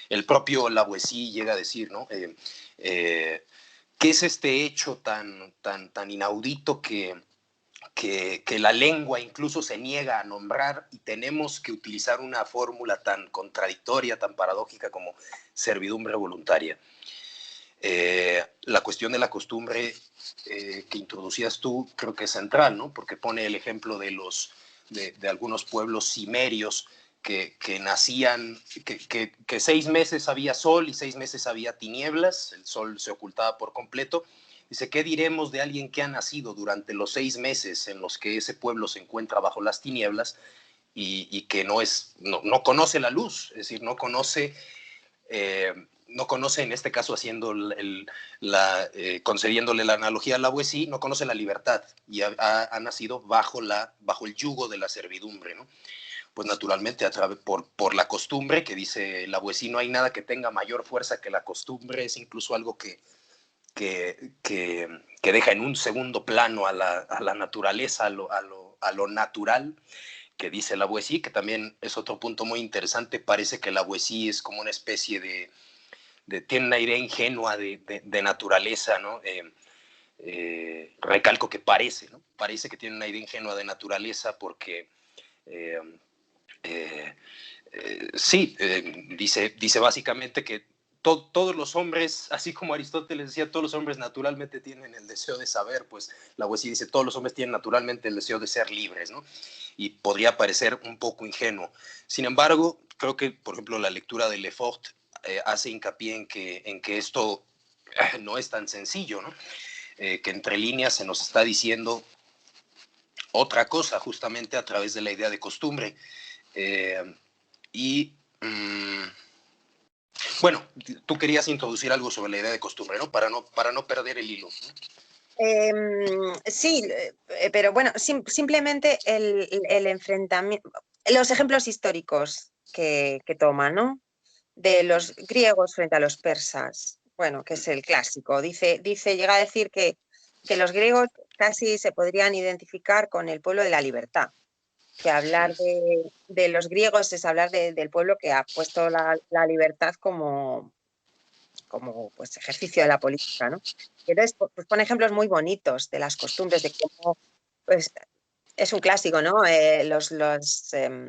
el propio Lavoisier llega a decir, ¿no? ¿Qué es este hecho tan inaudito que la lengua incluso se niega a nombrar y tenemos que utilizar una fórmula tan contradictoria, tan paradójica como servidumbre voluntaria? La cuestión de la costumbre que introducías tú creo que es central, ¿no? Porque pone el ejemplo de algunos pueblos cimerios que nacían, que 6 meses había sol y 6 meses había tinieblas, el sol se ocultaba por completo. Dice, ¿qué diremos de alguien que ha nacido durante los 6 meses en los que ese pueblo se encuentra bajo las tinieblas y que no conoce la luz? Es decir, no conoce, en este caso concediéndole la analogía a Lavoisier, no conoce la libertad y ha nacido bajo el yugo de la servidumbre, ¿no? Pues naturalmente por la costumbre, que dice Lavoisier, no hay nada que tenga mayor fuerza que la costumbre, es incluso algo que deja en un segundo plano a la naturaleza, a lo natural, que dice Lavoisier, que también es otro punto muy interesante. Parece que Lavoisier es como una especie tiene una idea ingenua de naturaleza, ¿no? Recalco que parece, ¿no? Parece que tiene una idea ingenua de naturaleza porque eh, eh, Sí, dice básicamente que todos los hombres, así como Aristóteles decía, todos los hombres naturalmente tienen el deseo de saber, pues la poesía dice, todos los hombres tienen naturalmente el deseo de ser libres, ¿no? Y podría parecer un poco ingenuo. Sin embargo, creo que, por ejemplo, la lectura de Lefort hace hincapié en que esto no es tan sencillo, ¿no? Que entre líneas se nos está diciendo otra cosa, justamente a través de la idea de costumbre. Y bueno, tú querías introducir algo sobre la idea de costumbre, ¿no? Para no perder el hilo, ¿no? Sí, pero bueno, simplemente el enfrentamiento, los ejemplos históricos que toma, ¿no? De los griegos frente a los persas, bueno, que es el clásico. Llega a decir que los griegos casi se podrían identificar con el pueblo de la libertad, que hablar de los griegos es hablar del pueblo que ha puesto la libertad como pues, ejercicio de la política, ¿no? Y entonces, pues pone ejemplos muy bonitos de las costumbres, de cómo, pues, es un clásico, ¿no? Los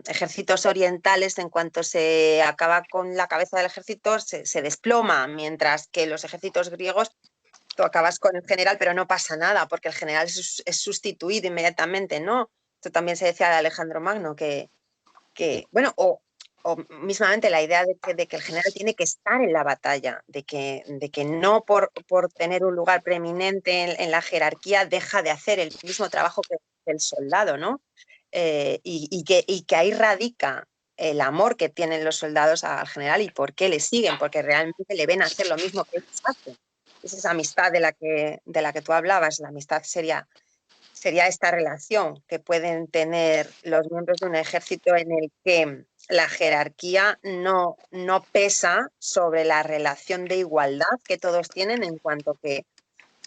ejércitos orientales, en cuanto se acaba con la cabeza del ejército, se desploma, mientras que los ejércitos griegos, tú acabas con el general, pero no pasa nada, porque el general es sustituido inmediatamente, ¿no? Esto también se decía de Alejandro Magno, bueno, o mismamente la idea de que el general tiene que estar en la batalla, de que no por tener un lugar preeminente en la jerarquía deja de hacer el mismo trabajo que el soldado, ¿no? Y que ahí radica el amor que tienen los soldados al general y por qué le siguen, porque realmente le ven hacer lo mismo que ellos hacen. Es esa amistad de la que tú hablabas, la amistad sería esta relación que pueden tener los miembros de un ejército en el que la jerarquía no pesa sobre la relación de igualdad que todos tienen en cuanto que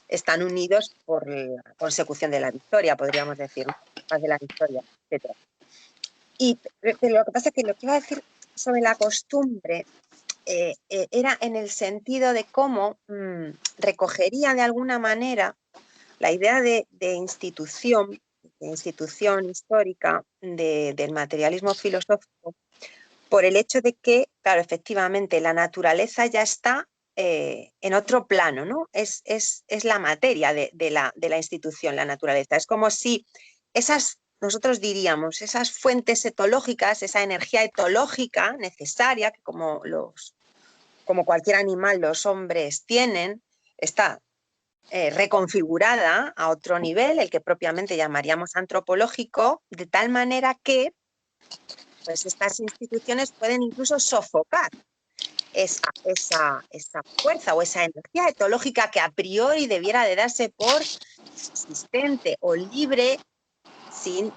están unidos por la consecución de la victoria, podríamos decir, más de la victoria, etc. Pero lo que pasa es que lo que iba a decir sobre la costumbre era en el sentido de cómo recogería de alguna manera la idea de institución histórica del materialismo filosófico, por el hecho de que, claro, efectivamente, la naturaleza ya está en otro plano, ¿no? Es la materia de la institución, la naturaleza. Es como si nosotros diríamos, esas fuentes etológicas, esa energía etológica necesaria, que como cualquier animal los hombres tienen, está reconfigurada a otro nivel, el que propiamente llamaríamos antropológico, de tal manera que pues, estas instituciones pueden incluso sofocar esa fuerza o esa energía etológica que a priori debiera de darse por existente o libre, sin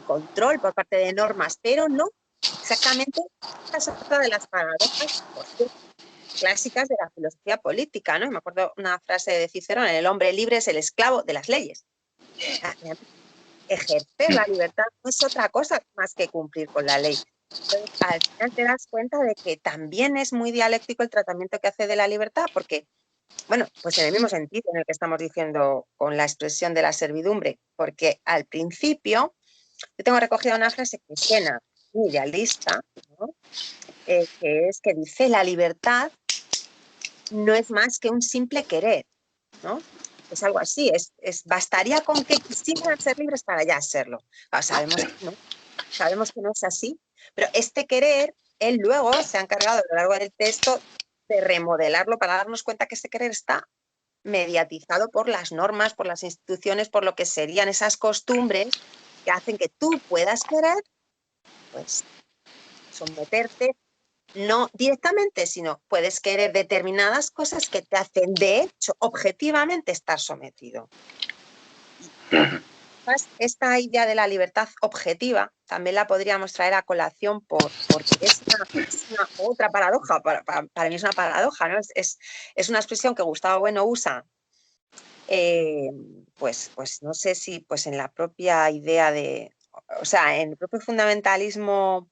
control por parte de normas, pero no exactamente. Esta es otra de las paradojas, por cierto, clásicas de la filosofía política, ¿no? Me acuerdo una frase de Cicerón: el hombre libre es el esclavo de las leyes. Ejercer la libertad no es otra cosa más que cumplir con la ley. Entonces, al final te das cuenta de que también es muy dialéctico el tratamiento que hace de la libertad, porque, bueno, pues en el mismo sentido en el que estamos diciendo con la expresión de la servidumbre, porque al principio yo tengo recogida una frase que suena muy idealista, ¿no? Que dice: la libertad no es más que un simple querer, ¿no? Es algo así, bastaría con que quisieran ser libres para ya serlo. Sabemos que no es así, pero este querer, él luego se ha encargado a lo largo del texto de remodelarlo para darnos cuenta que este querer está mediatizado por las normas, por las instituciones, por lo que serían esas costumbres que hacen que tú puedas querer, pues, someterte, no directamente, sino puedes querer determinadas cosas que te hacen, de hecho, objetivamente estar sometido. Esta idea de la libertad objetiva también la podríamos traer a colación porque es una otra paradoja, para mí es una paradoja, ¿no? Es una expresión que Gustavo Bueno usa, pues no sé si pues en la propia idea o sea, en el propio fundamentalismo.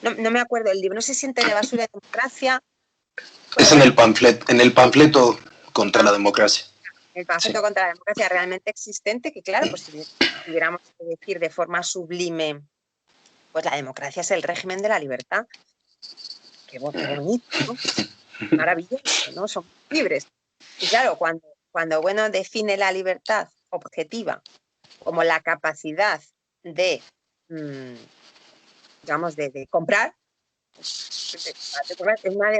No me acuerdo el libro, no sé si entre Basura y Democracia. Es en el panfleto contra la democracia. El panfleto contra la democracia realmente existente, que claro, pues si tuviéramos que decir de forma sublime Pues la democracia es el régimen de la libertad. Qué bonito, ¿no? Maravilloso, ¿no? Somos libres. Y claro, cuando bueno define la libertad objetiva como la capacidad de, digamos, de comprar,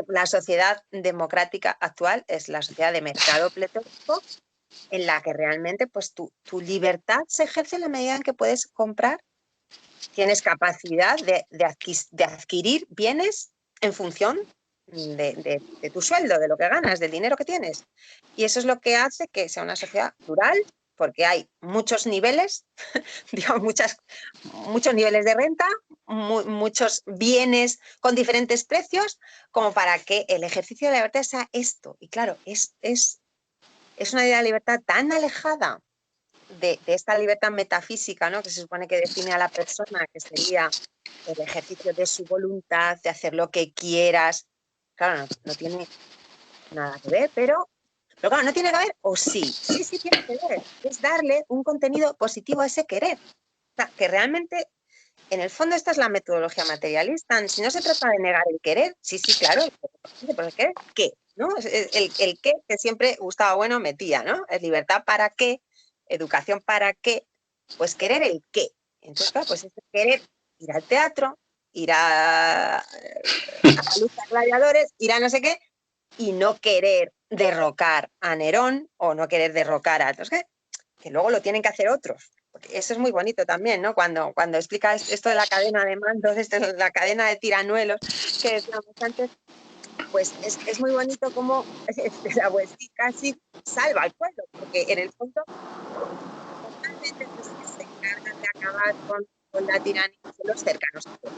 la sociedad democrática actual es la sociedad de mercado pletórico, en la que realmente pues, tu libertad se ejerce en la medida en que puedes comprar, tienes capacidad de adquirir bienes en función de tu sueldo, de lo que ganas, del dinero que tienes. Y eso es lo que hace que sea una sociedad plural, porque hay muchos niveles, digamos, muchos niveles de renta, muchos bienes con diferentes precios, como para que el ejercicio de la libertad sea esto. Y claro, es una idea de libertad tan alejada de esta libertad metafísica, ¿no? Que se supone que define a la persona, que sería el ejercicio de su voluntad, de hacer lo que quieras. Claro, no tiene nada que ver, pero claro, no tiene que ver, o sí tiene que ver. Es darle un contenido positivo a ese querer. O sea, que realmente, en el fondo, esta es la metodología materialista. Si no se trata de negar el querer, sí, claro, pero el querer, ¿qué? ¿No? El qué que siempre Gustavo Bueno metía, ¿no? Es libertad para qué, educación para qué, pues querer el qué. Entonces, claro, pues es querer ir al teatro, ir a la lucha de gladiadores, ir a no sé qué, y no querer derrocar a Nerón o no querer derrocar a otros, que luego lo tienen que hacer otros. Porque eso es muy bonito también, ¿no? Cuando explica esto de la cadena de mandos, esto de la cadena de tiranuelos que decíamos antes, pues es muy bonito cómo la Huesí casi salva al pueblo, porque en el fondo normalmente los que se encargan de acabar con la tiranía son los cercanos a pueblo.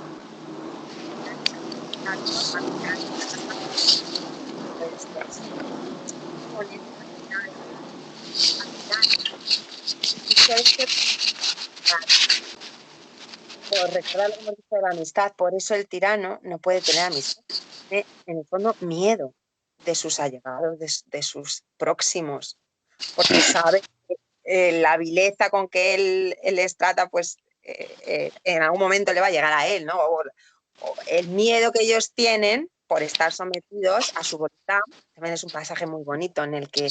Por recordar lo que hemos dicho de la amistad, por eso el tirano no puede tener amistad. Tiene, en el fondo, miedo de sus allegados, de sus próximos, porque sabe que la vileza con que él les trata, pues en algún momento le va a llegar a él, ¿no? O el miedo que ellos tienen por estar sometidos a su voluntad. También es un pasaje muy bonito en el que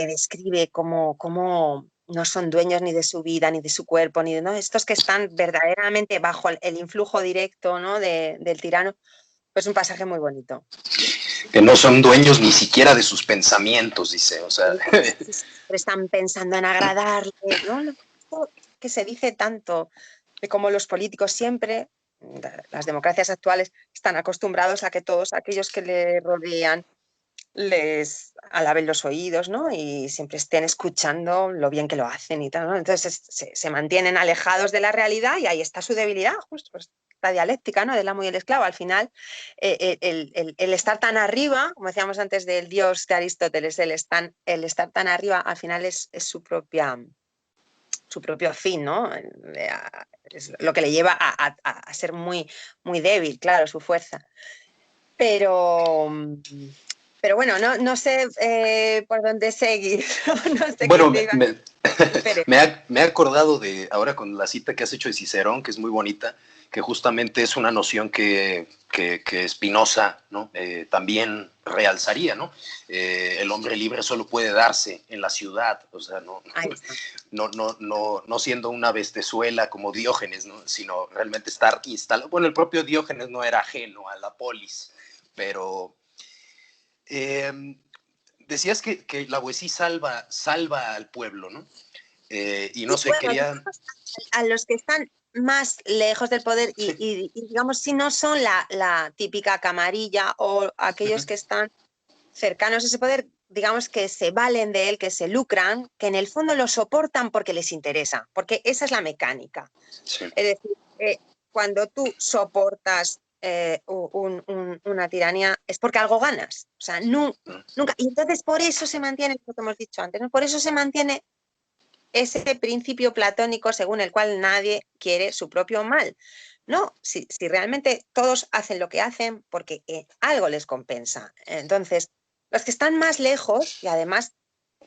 describe cómo no son dueños ni de su vida, ni de su cuerpo, ni de, ¿no? Estos que están verdaderamente bajo el influjo directo, ¿no? del tirano, pues un pasaje muy bonito. Que no son dueños ni siquiera de sus pensamientos, dice, o sea. Están pensando en agradarle, ¿no? Que se dice tanto de cómo los políticos siempre, las democracias actuales, están acostumbrados a que todos aquellos que le rodean les alaben los oídos, ¿no? Y siempre estén escuchando lo bien que lo hacen y tal, ¿no? Entonces se mantienen alejados de la realidad y ahí está su debilidad, justo, pues, la dialéctica, ¿no? Del amo y el esclavo. Al final, el estar tan arriba, como decíamos antes del dios de Aristóteles, el estar tan arriba, al final es su propio fin, ¿no? Es lo que le lleva a ser muy, muy débil, claro, su fuerza. Pero bueno, no sé por dónde seguir. No sé Bueno, qué me he acordado de ahora con la cita que has hecho de Cicerón, que es muy bonita, que justamente es una noción que Spinoza, ¿no? También realzaría, ¿no? El hombre libre solo puede darse en la ciudad, o sea, no siendo una bestezuela como Diógenes, ¿no? Sino realmente estar instalado. Bueno, el propio Diógenes no era ajeno a la polis, pero decías que la Boesí salva al pueblo, ¿no? Y no sé, bueno, quería... a los que están más lejos del poder y digamos, si no son la típica camarilla o aquellos que están cercanos a ese poder, digamos que se valen de él, que se lucran, que en el fondo lo soportan porque les interesa, porque esa es la mecánica. Sí. Es decir, cuando tú soportas una tiranía es porque algo ganas, o sea, nunca. Y entonces por eso se mantiene lo que hemos dicho antes, ¿no? Por eso se mantiene ese principio platónico según el cual nadie quiere su propio mal. No, si realmente todos hacen lo que hacen porque algo les compensa. Entonces, los que están más lejos, y además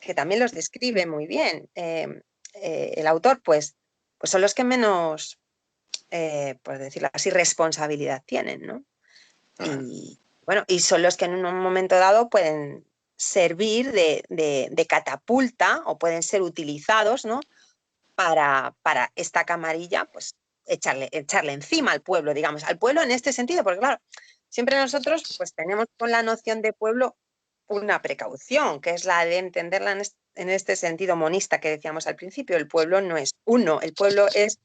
que también los describe muy bien el autor, pues son los que menos por decirlo así, responsabilidad tienen, ¿no? Y bueno, y son los que en un momento dado pueden servir de catapulta o pueden ser utilizados, ¿no? Para esta camarilla, pues echarle encima al pueblo, digamos, al pueblo en este sentido, porque claro, siempre nosotros pues tenemos con la noción de pueblo una precaución, que es la de entenderla en este sentido monista que decíamos al principio. El pueblo no es uno, el pueblo es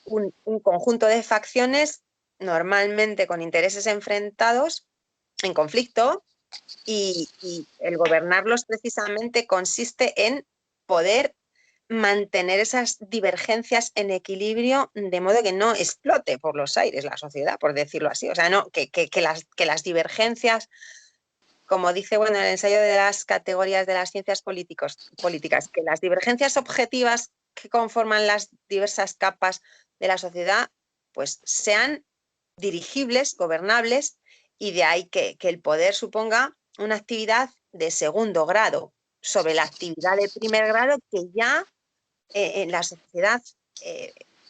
un conjunto de facciones normalmente con intereses enfrentados, en conflicto, y el gobernarlos precisamente consiste en poder mantener esas divergencias en equilibrio de modo que no explote por los aires la sociedad, por decirlo así. O sea, no, que las divergencias, como dice bueno, el ensayo de las categorías de las ciencias políticas, que las divergencias objetivas que conforman las diversas capas de la sociedad, pues sean dirigibles, gobernables, y de ahí que el poder suponga una actividad de segundo grado sobre la actividad de primer grado que ya en la sociedad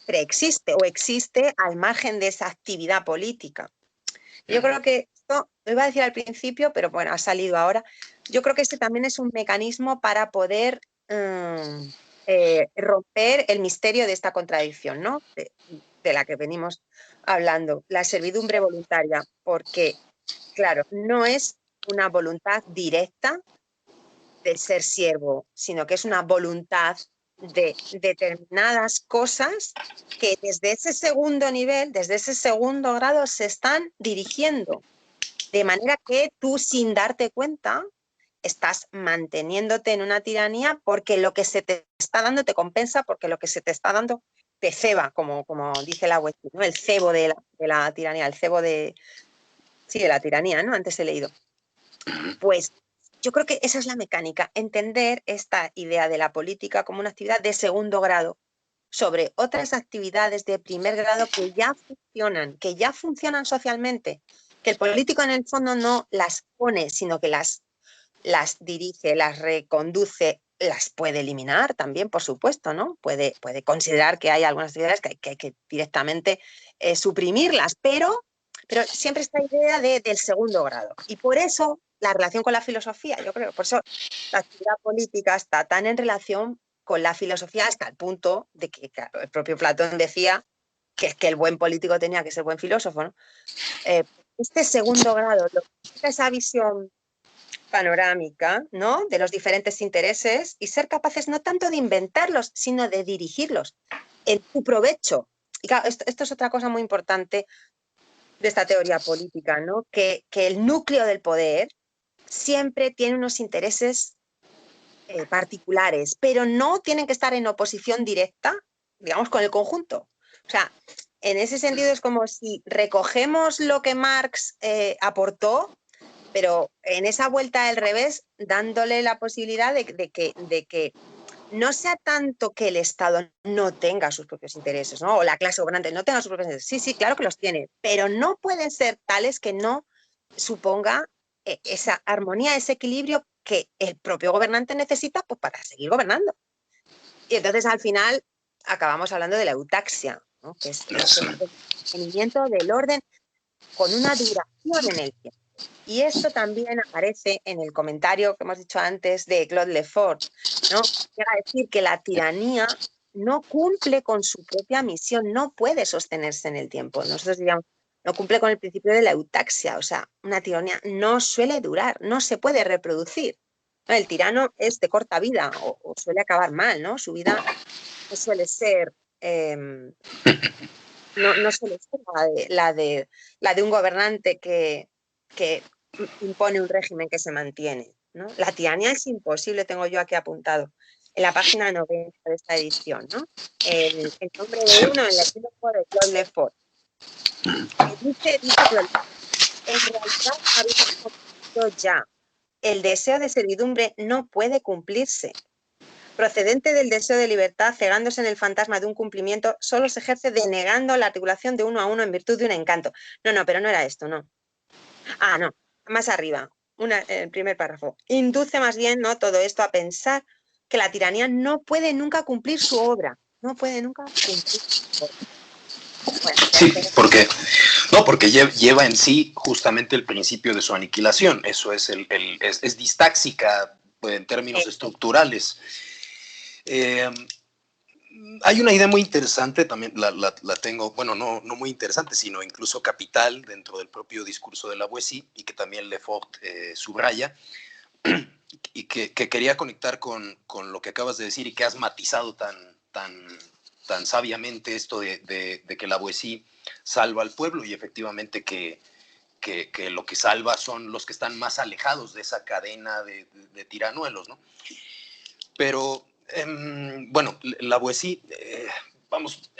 preexiste o existe al margen de esa actividad política. Yo creo que esto, lo iba a decir al principio, pero bueno, ha salido ahora. Yo creo que este también es un mecanismo para poder romper el misterio de esta contradicción, ¿no? De la que venimos hablando, la servidumbre voluntaria, porque, claro, no es una voluntad directa de ser siervo, sino que es una voluntad de determinadas cosas que desde ese segundo nivel, desde ese segundo grado, se están dirigiendo. De manera que tú, sin darte cuenta, estás manteniéndote en una tiranía porque lo que se te está dando te compensa, porque lo que se te está dando te ceba, como dice la web, ¿no? El cebo de la tiranía, el cebo de la tiranía, ¿no? Antes he leído. Pues yo creo que esa es la mecánica, entender esta idea de la política como una actividad de segundo grado sobre otras actividades de primer grado que ya funcionan socialmente, que el político en el fondo no las pone, sino que las dirige, las reconduce, las puede eliminar también, por supuesto, ¿no? Puede considerar que hay algunas actividades que hay que directamente suprimirlas, pero siempre esta idea del segundo grado. Y por eso la relación con la filosofía, yo creo, por eso la actividad política está tan en relación con la filosofía hasta el punto de que, claro, el propio Platón decía que es que el buen político tenía que ser buen filósofo, ¿no? Este segundo grado, esa visión panorámica, ¿no? De los diferentes intereses y ser capaces no tanto de inventarlos, sino de dirigirlos en tu provecho. Y claro, esto es otra cosa muy importante de esta teoría política, ¿no? Que el núcleo del poder siempre tiene unos intereses particulares, pero no tienen que estar en oposición directa, digamos, con el conjunto. O sea, en ese sentido es como si recogemos lo que Marx aportó, pero en esa vuelta al revés, dándole la posibilidad de que no sea tanto que el Estado no tenga sus propios intereses, ¿no? O la clase gobernante no tenga sus propios intereses. Sí, sí, claro que los tiene, pero no pueden ser tales que no suponga esa armonía, ese equilibrio que el propio gobernante necesita, pues, para seguir gobernando. Y entonces al final acabamos hablando de la eutaxia, ¿no? Que es el mantenimiento del orden con una duración en el tiempo. Y esto también aparece en el comentario que hemos dicho antes de Claude Lefort, ¿no? Llega a decir que la tiranía no cumple con su propia misión, no puede sostenerse en el tiempo. Nosotros diríamos, no cumple con el principio de la eutaxia, o sea, una tiranía no suele durar, no se puede reproducir. ¿No? El tirano es de corta vida o suele acabar mal, ¿no? Su vida no suele ser... no suele ser la de un gobernante que impone un régimen que se mantiene, ¿no? La tiranía es imposible, tengo yo aquí apuntado, en la página 90 de esta edición, ¿no? El nombre de uno en el epílogo de Claude Lefort. Dice Claude, en realidad habéis comprendido ya, el deseo de servidumbre no puede cumplirse. Procedente del deseo de libertad, cegándose en el fantasma de un cumplimiento, solo se ejerce denegando la articulación de uno a uno en virtud de un encanto. No, pero no era esto, no. Ah, no, más arriba, el primer párrafo. Induce más bien, ¿no?, todo esto a pensar que la tiranía no puede nunca cumplir su obra. No puede nunca cumplir su obra. Bueno, Sí, porque lleva en sí justamente el principio de su aniquilación. Eso es distáxica en términos estructurales. Eh, Hay una idea muy interesante, también la tengo, bueno, no muy interesante, sino incluso capital dentro del propio discurso de la Boétie, y que también Lefort subraya, y que quería conectar con lo que acabas de decir y que has matizado tan sabiamente, esto de que la Boétie salva al pueblo, y efectivamente que lo que salva son los que están más alejados de esa cadena de tiranuelos, ¿no? Pero, bueno, la Boétie, vamos,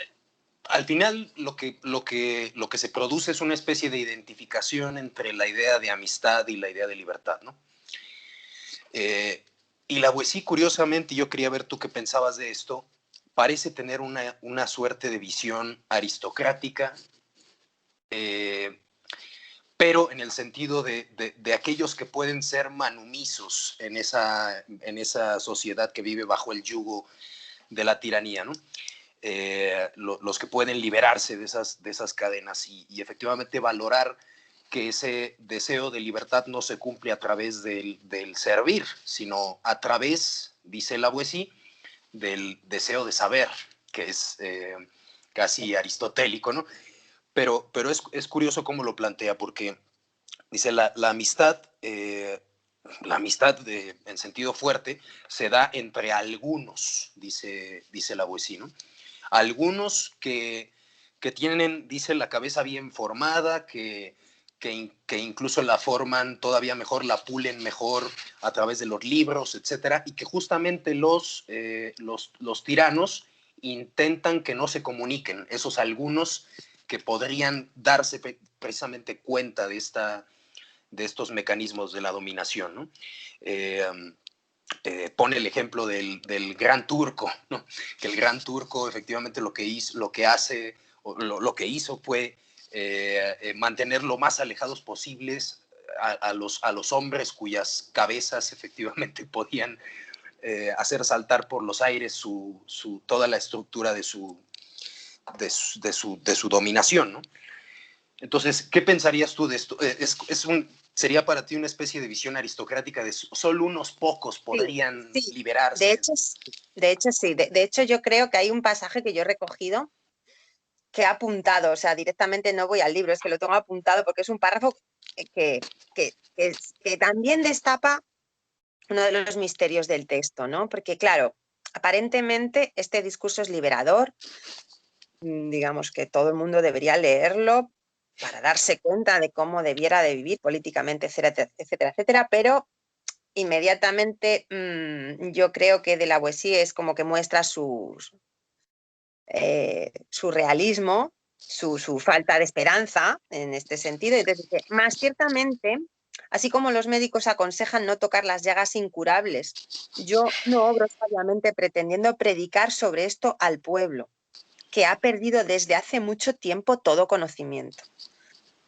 al final lo que se produce es una especie de identificación entre la idea de amistad y la idea de libertad, ¿no? Y la Boétie, curiosamente, yo quería ver tú qué pensabas de esto, parece tener una suerte de visión aristocrática, eh, pero en el sentido de aquellos que pueden ser manumisos en esa sociedad que vive bajo el yugo de la tiranía, ¿no? Los que pueden liberarse de esas cadenas y efectivamente valorar que ese deseo de libertad no se cumple a través del servir, sino a través, dice la Boétie, del deseo de saber, que es casi aristotélico, ¿no? Pero es curioso cómo lo plantea, porque dice la amistad en sentido fuerte se da entre algunos, dice la Boétie, ¿no? Algunos que tienen, dice, la cabeza bien formada, que incluso la forman todavía mejor, la pulen mejor a través de los libros, etcétera, y que justamente los tiranos intentan que no se comuniquen, esos algunos que podrían darse precisamente cuenta de estos mecanismos de la dominación, ¿no? Pone el ejemplo del Gran Turco, ¿no? Que el Gran Turco efectivamente lo que hizo fue mantener lo más alejados posibles a los hombres cuyas cabezas efectivamente podían hacer saltar por los aires toda la estructura de su dominación, ¿no? Entonces, ¿qué pensarías tú de esto? ¿Sería para ti una especie de visión aristocrática de solo unos pocos sí, podrían sí. De liberarse? hecho, sí. De hecho, sí. De hecho, yo creo que hay un pasaje que yo he recogido que he apuntado, o sea, directamente no voy al libro, es que lo tengo apuntado porque es un párrafo que también destapa uno de los misterios del texto, ¿no? Porque, claro, aparentemente este discurso es liberador, digamos que todo el mundo debería leerlo para darse cuenta de cómo debiera de vivir políticamente, etcétera, etcétera, etcétera, pero inmediatamente yo creo que de la Boétie es como que muestra su realismo, su falta de esperanza en este sentido. Entonces, más ciertamente, así como los médicos aconsejan no tocar las llagas incurables, yo no obro sabiamente pretendiendo predicar sobre esto al pueblo, que ha perdido desde hace mucho tiempo todo conocimiento.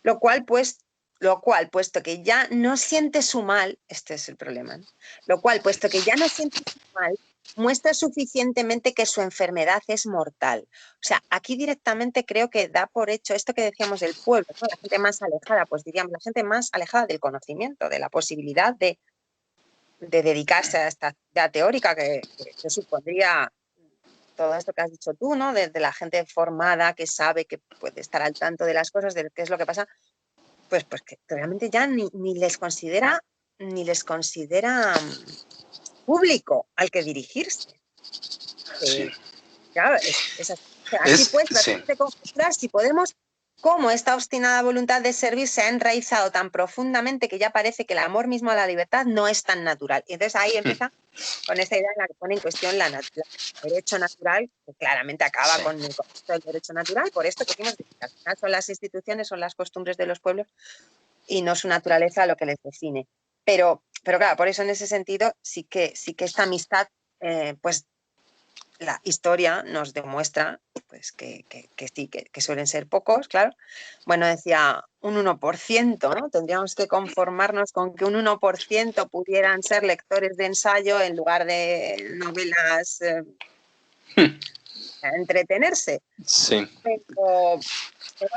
Lo cual, puesto que ya no siente su mal, este es el problema, ¿no? Lo cual, puesto que ya no siente su mal, muestra suficientemente que su enfermedad es mortal. O sea, aquí directamente creo que da por hecho esto que decíamos del pueblo, ¿no? La gente más alejada, pues diríamos, la gente más alejada del conocimiento, de la posibilidad de dedicarse a esta actividad teórica que supondría todo esto que has dicho tú, ¿no? De la gente formada que sabe que puede estar al tanto de las cosas, de qué es lo que pasa, pues que realmente ya ni les considera público al que dirigirse. Sí. Claro, así pues, Sí. de configurar, si podemos, cómo esta obstinada voluntad de servir se ha enraizado tan profundamente que ya parece que el amor mismo a la libertad no es tan natural. Y entonces ahí empieza con esta idea en la que pone en cuestión el derecho natural, que claramente acaba Sí. con el concepto del derecho natural, por esto que decimos que al final son las instituciones, son las costumbres de los pueblos y no su naturaleza lo que les define. Pero claro, por eso en ese sentido sí que esta amistad, pues la historia nos demuestra pues que sí, que suelen ser pocos, claro. Bueno, decía un 1%, ¿no? Tendríamos que conformarnos con que un 1% pudieran ser lectores de ensayo en lugar de novelas entretenerse. Sí. Pero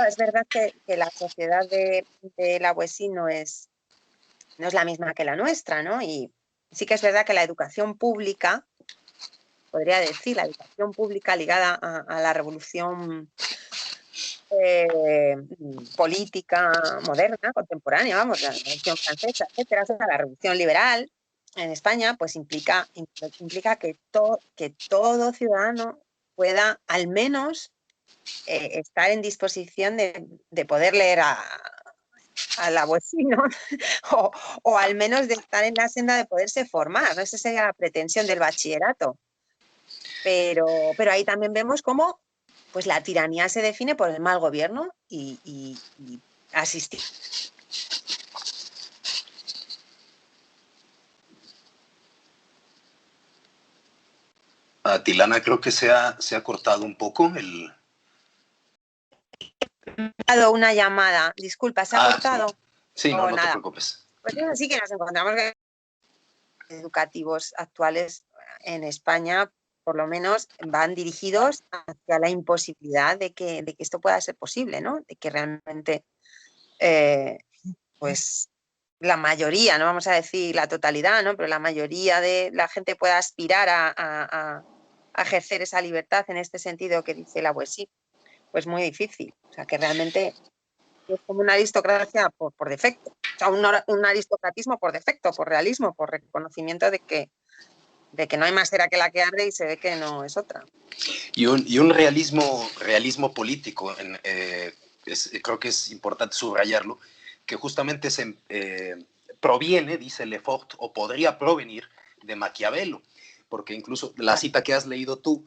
es verdad que la sociedad de la Boétie no es la misma que la nuestra, ¿no? Y sí que es verdad que la educación pública, podría decir, la educación pública ligada a la revolución política moderna, contemporánea, vamos, la Revolución Francesa, etcétera, o sea, la Revolución Liberal en España, pues implica que todo ciudadano pueda al menos estar en disposición de poder leer a la Boétie, ¿no? o al menos de estar en la senda de poderse formar, ¿no? Esa sería la pretensión del bachillerato. Pero ahí también vemos cómo pues, la tiranía se define por el mal gobierno y asistir. A Tilana creo que se ha cortado un poco el... Ha dado una llamada, disculpa, ¿se ha cortado? Sí, no te nada. preocupes. Pues es así que nos encontramos educativos actuales en España, por lo menos, van dirigidos hacia la imposibilidad de que esto pueda ser posible, ¿no? De que realmente, pues, la mayoría, no vamos a decir la totalidad, ¿no? Pero la mayoría de la gente pueda aspirar a ejercer esa libertad en este sentido que dice la Boétie, pues muy difícil. O sea, que realmente es como una aristocracia por defecto. O sea, un aristocratismo por defecto, por realismo, por reconocimiento de que no hay más cera que la que arde y se ve que no es otra. Y un realismo político, creo que es importante subrayarlo, que justamente proviene, dice Lefort, o podría provenir de Maquiavelo, porque incluso la cita que has leído tú,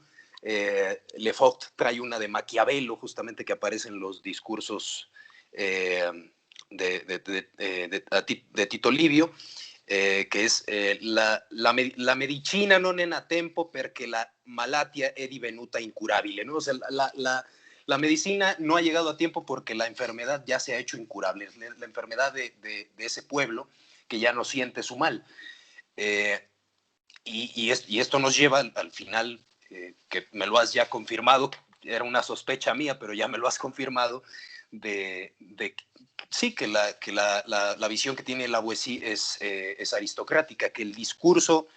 Lefort trae una de Maquiavelo, justamente que aparece en los discursos de Tito Livio, que es la medicina non è a tempo perché la malatia è divenuta incurabile, ¿no? O sea, la medicina no ha llegado a tiempo porque la enfermedad ya se ha hecho incurable, es la enfermedad de ese pueblo que ya no siente su mal. Y esto nos lleva al final, que me lo has ya confirmado, era una sospecha mía, pero ya me lo has confirmado, sí, que la visión que tiene la Boétie es aristocrática, que el discurso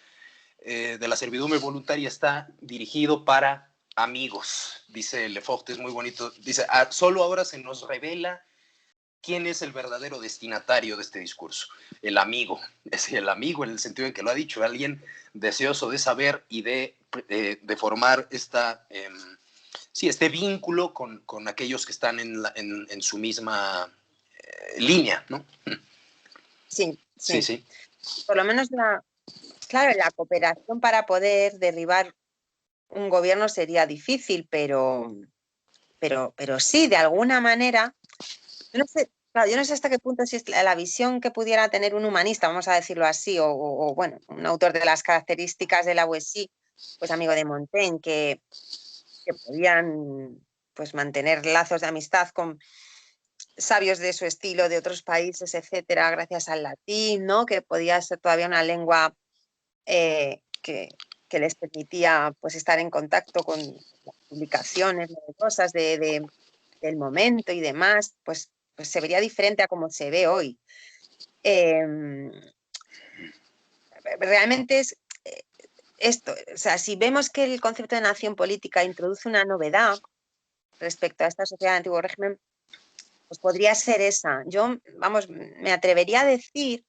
de la servidumbre voluntaria está dirigido para amigos, dice Lefort, es muy bonito, dice, solo ahora se nos revela quién es el verdadero destinatario de este discurso, el amigo, es el amigo en el sentido en que lo ha dicho, alguien deseoso de saber y de formar este vínculo con aquellos que están en su misma línea, ¿no? Sí. Sí. Por lo menos claro, la cooperación para poder derribar un gobierno sería difícil, pero sí, de alguna manera, yo no sé hasta qué punto si es la visión que pudiera tener un humanista, vamos a decirlo así, o bueno, un autor de las características de la Boétie, pues amigo de Montaigne, que podían pues mantener lazos de amistad con sabios de su estilo, de otros países, etcétera, gracias al latín, ¿no? Que podía ser todavía una lengua que les permitía pues estar en contacto con las publicaciones novedosas del momento y demás, pues se vería diferente a como se ve hoy. Realmente es esto, o sea, si vemos que el concepto de nación política introduce una novedad respecto a esta sociedad de antiguo régimen, pues podría ser esa. Yo, vamos, me atrevería a decir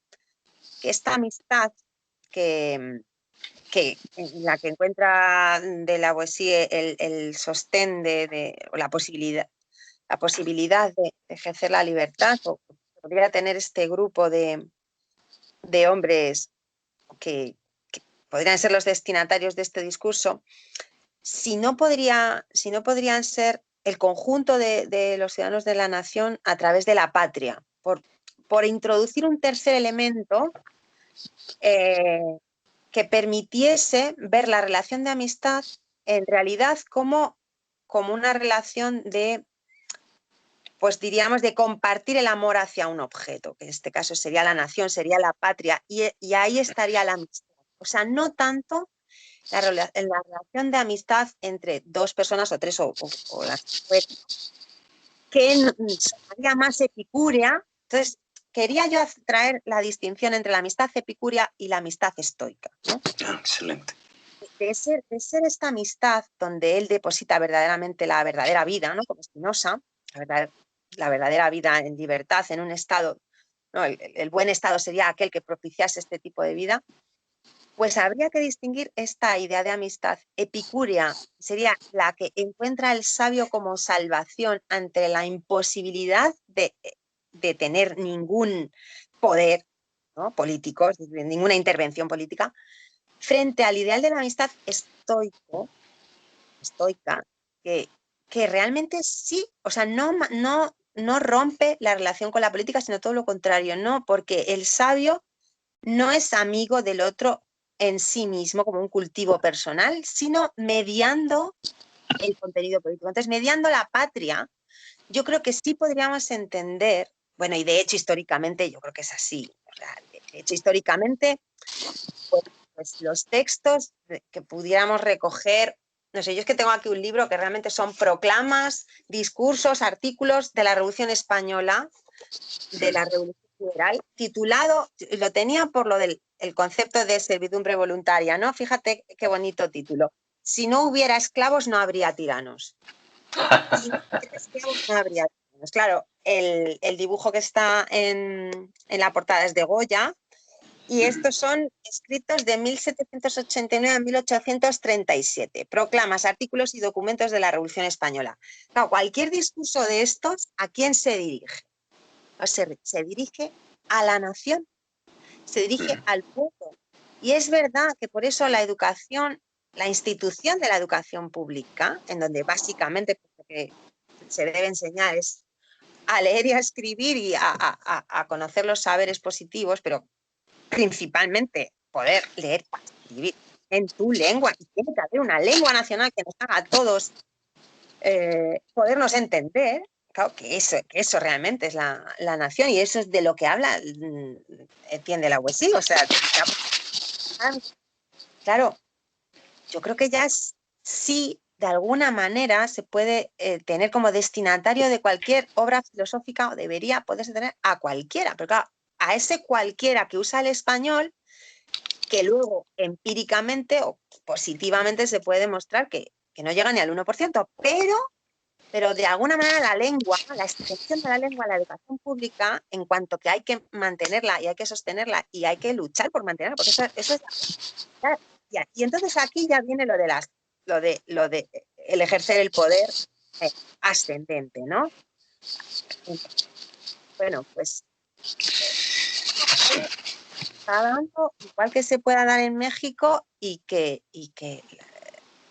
que esta amistad que en la que encuentra de la Boétie el sostén o la posibilidad de ejercer la libertad, o podría tener este grupo de hombres que podrían ser los destinatarios de este discurso, si no podrían ser el conjunto de los ciudadanos de la nación a través de la patria, por introducir un tercer elemento que permitiese ver la relación de amistad en realidad como una relación de, pues diríamos, de compartir el amor hacia un objeto, que en este caso sería la nación, sería la patria, y ahí estaría la amistad. O sea, no tanto en la relación de amistad entre dos personas o tres o las que sonaría más epicúrea. Entonces, quería yo traer la distinción entre la amistad epicúrea y la amistad estoica, ¿no? Excelente. De ser esta amistad donde él deposita verdaderamente la verdadera vida, ¿no? Como Spinoza, la verdadera vida en libertad, en un estado, ¿no? El buen estado sería aquel que propiciase este tipo de vida. Pues habría que distinguir esta idea de amistad epicúrea, sería la que encuentra al sabio como salvación ante la imposibilidad de tener ningún poder, ¿no? Político, ninguna intervención política, frente al ideal de la amistad estoica, que realmente sí, o sea, no rompe la relación con la política, sino todo lo contrario, no, porque el sabio no es amigo del otro en sí mismo como un cultivo personal, sino mediando el contenido político. Entonces, mediando la patria, yo creo que sí podríamos entender, bueno, y de hecho históricamente yo creo que es así, o sea, de hecho históricamente, pues los textos que pudiéramos recoger, no sé, yo es que tengo aquí un libro que realmente son proclamas, discursos, artículos de la Revolución Española, de la Revolución Liberal, titulado, lo tenía por lo del el concepto de servidumbre voluntaria, ¿no? Fíjate qué bonito título. Si no hubiera esclavos, no habría tiranos. Si no hubiera esclavos, no habría tiranos. Claro, el dibujo que está en la portada es de Goya, y estos son escritos de 1789 a 1837, proclamas, artículos y documentos de la Revolución Española. Claro, cualquier discurso de estos, ¿a quién se dirige? Se dirige a la nación, se dirige al pueblo. Y es verdad que por eso la educación, la institución de la educación pública, en donde básicamente lo que se debe enseñar es a leer y a escribir y a conocer los saberes positivos, pero principalmente poder leer y escribir en tu lengua. Y tiene que haber una lengua nacional que nos haga a todos podernos entender. Claro, que eso realmente es la nación, y eso es de lo que habla Etienne de la Boétie. O sea, claro, yo creo que ya sí, de alguna manera se puede tener como destinatario de cualquier obra filosófica, o debería poderse tener a cualquiera, pero claro, a ese cualquiera que usa el español, que luego empíricamente o positivamente se puede demostrar que no llega ni al 1%, pero de alguna manera la lengua, la extensión de la lengua, la educación pública, en cuanto que hay que mantenerla y hay que sostenerla y hay que luchar por mantenerla, porque eso es... Y entonces aquí ya viene lo de el ejercer el poder ascendente, ¿no? Bueno, pues está dando, igual que se pueda dar en México, y que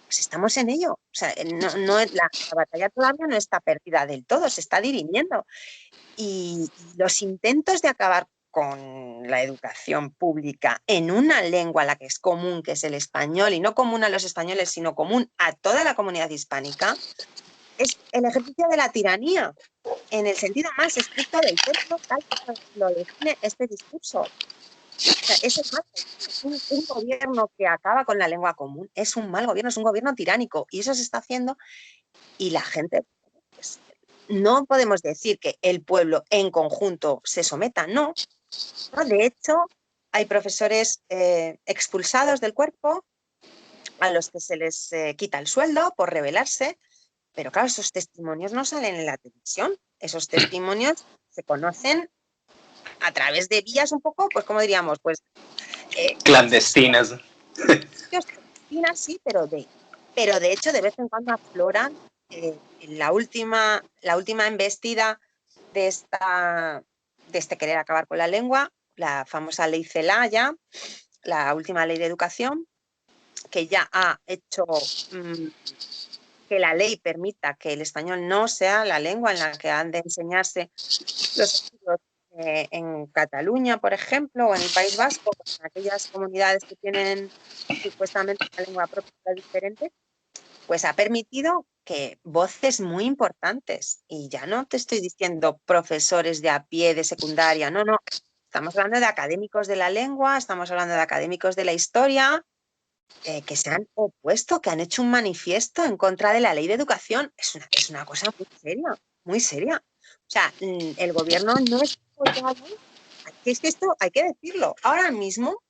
pues estamos en ello. O sea, la batalla todavía no está perdida del todo, se está dirimiendo. Y los intentos de acabar con la educación pública en una lengua la que es común, que es el español, y no común a los españoles, sino común a toda la comunidad hispánica, es el ejercicio de la tiranía, en el sentido más estricto del término, tal como lo define este discurso. O sea, es un gobierno que acaba con la lengua común, es un mal gobierno, es un gobierno tiránico, y eso se está haciendo, y la gente, pues, no podemos decir que el pueblo en conjunto se someta, no. De hecho, hay profesores expulsados del cuerpo, a los que se les quita el sueldo por rebelarse, pero claro, esos testimonios no salen en la televisión, esos testimonios se conocen a través de vías un poco, pues como diríamos, pues... clandestinas. Clandestinas, sí, pero de hecho de vez en cuando afloran la última embestida de este querer acabar con la lengua, la famosa ley Celaya, la última ley de educación, que ya ha hecho que la ley permita que el español no sea la lengua en la que han de enseñarse los estudios en Cataluña, por ejemplo, o en el País Vasco, en aquellas comunidades que tienen supuestamente una lengua propia diferente, pues ha permitido que voces muy importantes, y ya no te estoy diciendo profesores de a pie de secundaria, no, estamos hablando de académicos de la lengua, estamos hablando de académicos de la historia, que se han opuesto, que han hecho un manifiesto en contra de la ley de educación. Es una cosa muy seria, muy seria. O sea, el gobierno no es apoyado, es que esto hay que decirlo. Ahora mismo,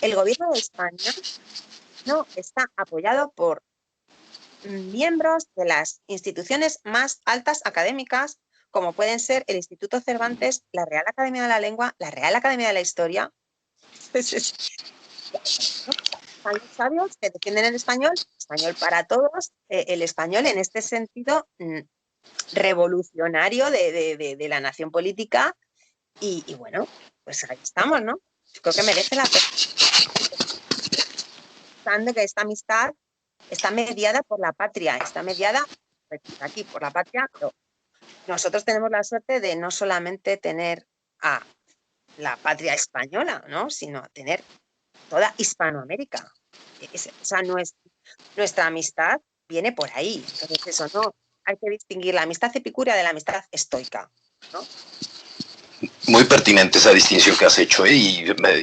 el gobierno de España no está apoyado por miembros de las instituciones más altas académicas, como pueden ser el Instituto Cervantes, la Real Academia de la Lengua, la Real Academia de la Historia. Están los sabios que defienden el español para todos, el español en este sentido revolucionario de la nación política y bueno, pues ahí estamos, ¿no? Yo creo que merece la pena pensando que esta amistad está mediada por la patria, está mediada aquí por la patria, pero nosotros tenemos la suerte de no solamente tener a la patria española, ¿no? Sino tener toda Hispanoamérica. O sea, nuestra amistad viene por ahí. Entonces, eso no, hay que distinguir la amistad epicúrea de la amistad estoica, ¿no? Muy pertinente esa distinción que has hecho, ¿eh?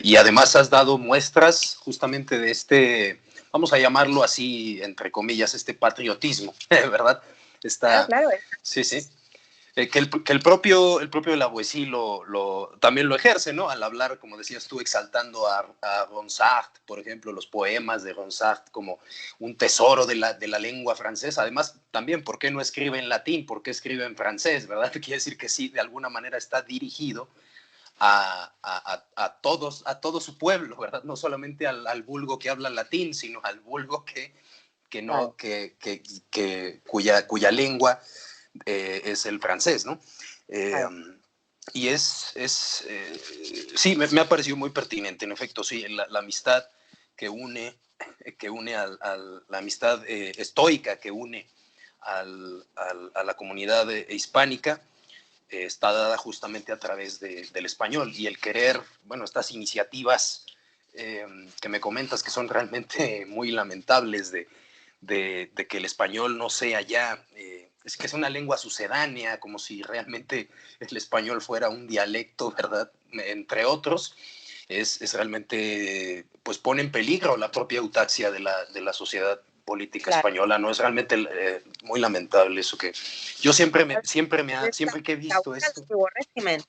Y además has dado muestras justamente de este, vamos a llamarlo así, entre comillas, este patriotismo, ¿verdad? Claro. Sí, sí. Que el propio Lavoisier también lo ejerce, ¿no? Al hablar, como decías tú, exaltando a Ronsard, por ejemplo, los poemas de Ronsard como un tesoro de la lengua francesa. Además, también, ¿por qué no escribe en latín? ¿Por qué escribe en francés? ¿Verdad? Quiere decir que sí, de alguna manera está dirigido a todo su pueblo, ¿verdad? No solamente al vulgo que habla latín, sino al vulgo cuya lengua es el francés, ¿no? Claro. Y sí, me ha parecido muy pertinente, en efecto, sí, la amistad que une la amistad estoica que une a la comunidad hispánica, está dada justamente a través del español y el querer, bueno, estas iniciativas que me comentas que son realmente muy lamentables de que el español no sea ya, es que es una lengua sucedánea, como si realmente el español fuera un dialecto, ¿verdad? Entre otros, es realmente, pues pone en peligro la propia eutaxia de la sociedad política Claro. española, ¿no? Es realmente muy lamentable eso que yo siempre que he La visto vuelta al esto. antiguo régimen.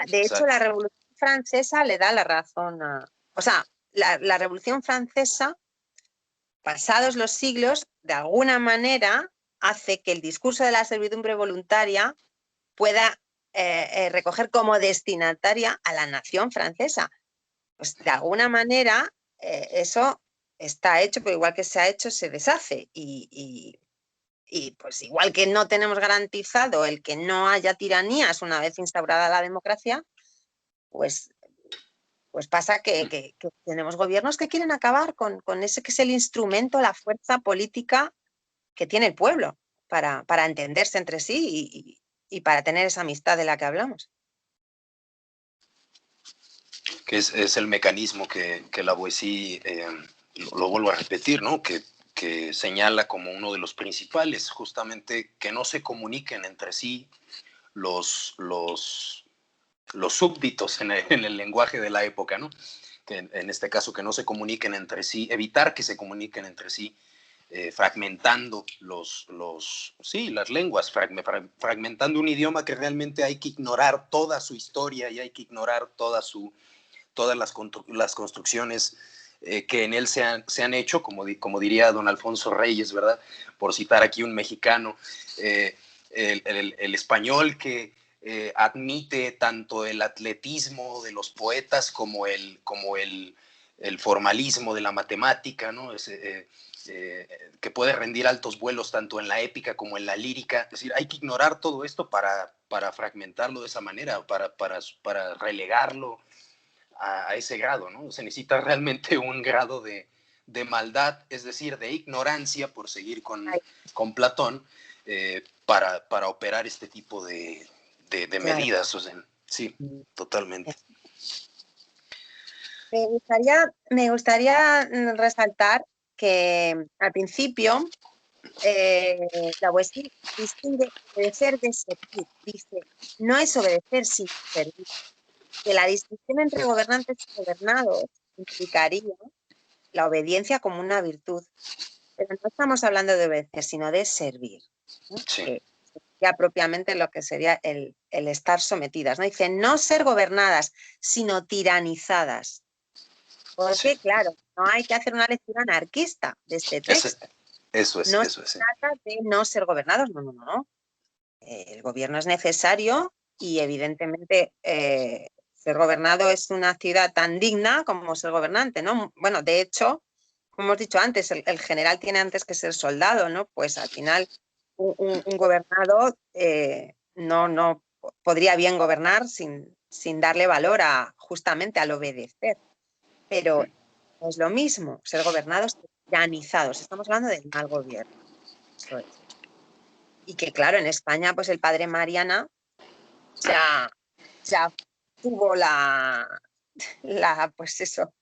De hecho, Exacto. la Revolución Francesa le da la razón a... O sea, la Revolución Francesa, pasados los siglos, de alguna manera hace que el discurso de la servidumbre voluntaria pueda recoger como destinataria a la nación francesa. Pues de alguna manera eso está hecho, pero igual que se ha hecho, se deshace. Y pues igual que no tenemos garantizado el que no haya tiranías una vez instaurada la democracia, pues, pues pasa que tenemos gobiernos que quieren acabar con ese que es el instrumento, la fuerza política que tiene el pueblo para entenderse entre sí y para tener esa amistad de la que hablamos. Que es el mecanismo que Lavoisier, lo vuelvo a repetir, ¿no? Que señala como uno de los principales, justamente que no se comuniquen entre sí los súbditos en el lenguaje de la época, ¿no? Que en este caso que no se comuniquen entre sí, evitar que se comuniquen entre sí, fragmentando las lenguas, fragmentando un idioma que realmente hay que ignorar toda su historia y hay que ignorar todas las construcciones que en él se han hecho, como diría don Alfonso Reyes, ¿verdad? Por citar aquí un mexicano, el español que admite tanto el atletismo de los poetas como el formalismo de la matemática, ¿no? Que puede rendir altos vuelos tanto en la épica como en la lírica. Es decir, hay que ignorar todo esto para fragmentarlo de esa manera, para relegarlo a ese grado, ¿no? Se necesita realmente un grado de maldad, es decir, de ignorancia, por seguir con Platón, para operar este tipo de Claro. medidas. O sea, sí, totalmente. Me gustaría resaltar que al principio la Lavoisier distingue obedecer de servir. Dice, no es obedecer sin servir. Que la distinción entre gobernantes y gobernados implicaría la obediencia como una virtud. Pero no estamos hablando de obedecer, sino de servir, ¿no? Sí. Que ya propiamente lo que sería el estar sometidas, ¿no? Dice, no ser gobernadas, sino tiranizadas. Porque, Sí. claro, no hay que hacer una lectura anarquista de este texto. Eso es, No se eso es. Sí. trata de no ser gobernados, no, no, no. El gobierno es necesario y evidentemente ser gobernado es una ciudad tan digna como ser gobernante, ¿no? Bueno, de hecho, como hemos dicho antes, el general tiene antes que ser soldado, ¿no? Pues al final un gobernado no podría bien gobernar sin darle valor justamente al obedecer. Pero no es lo mismo ser gobernados que tiranizados. Estamos hablando del mal gobierno. Eso es. Y que claro, en España, pues el padre Mariana ya tuvo pues eso,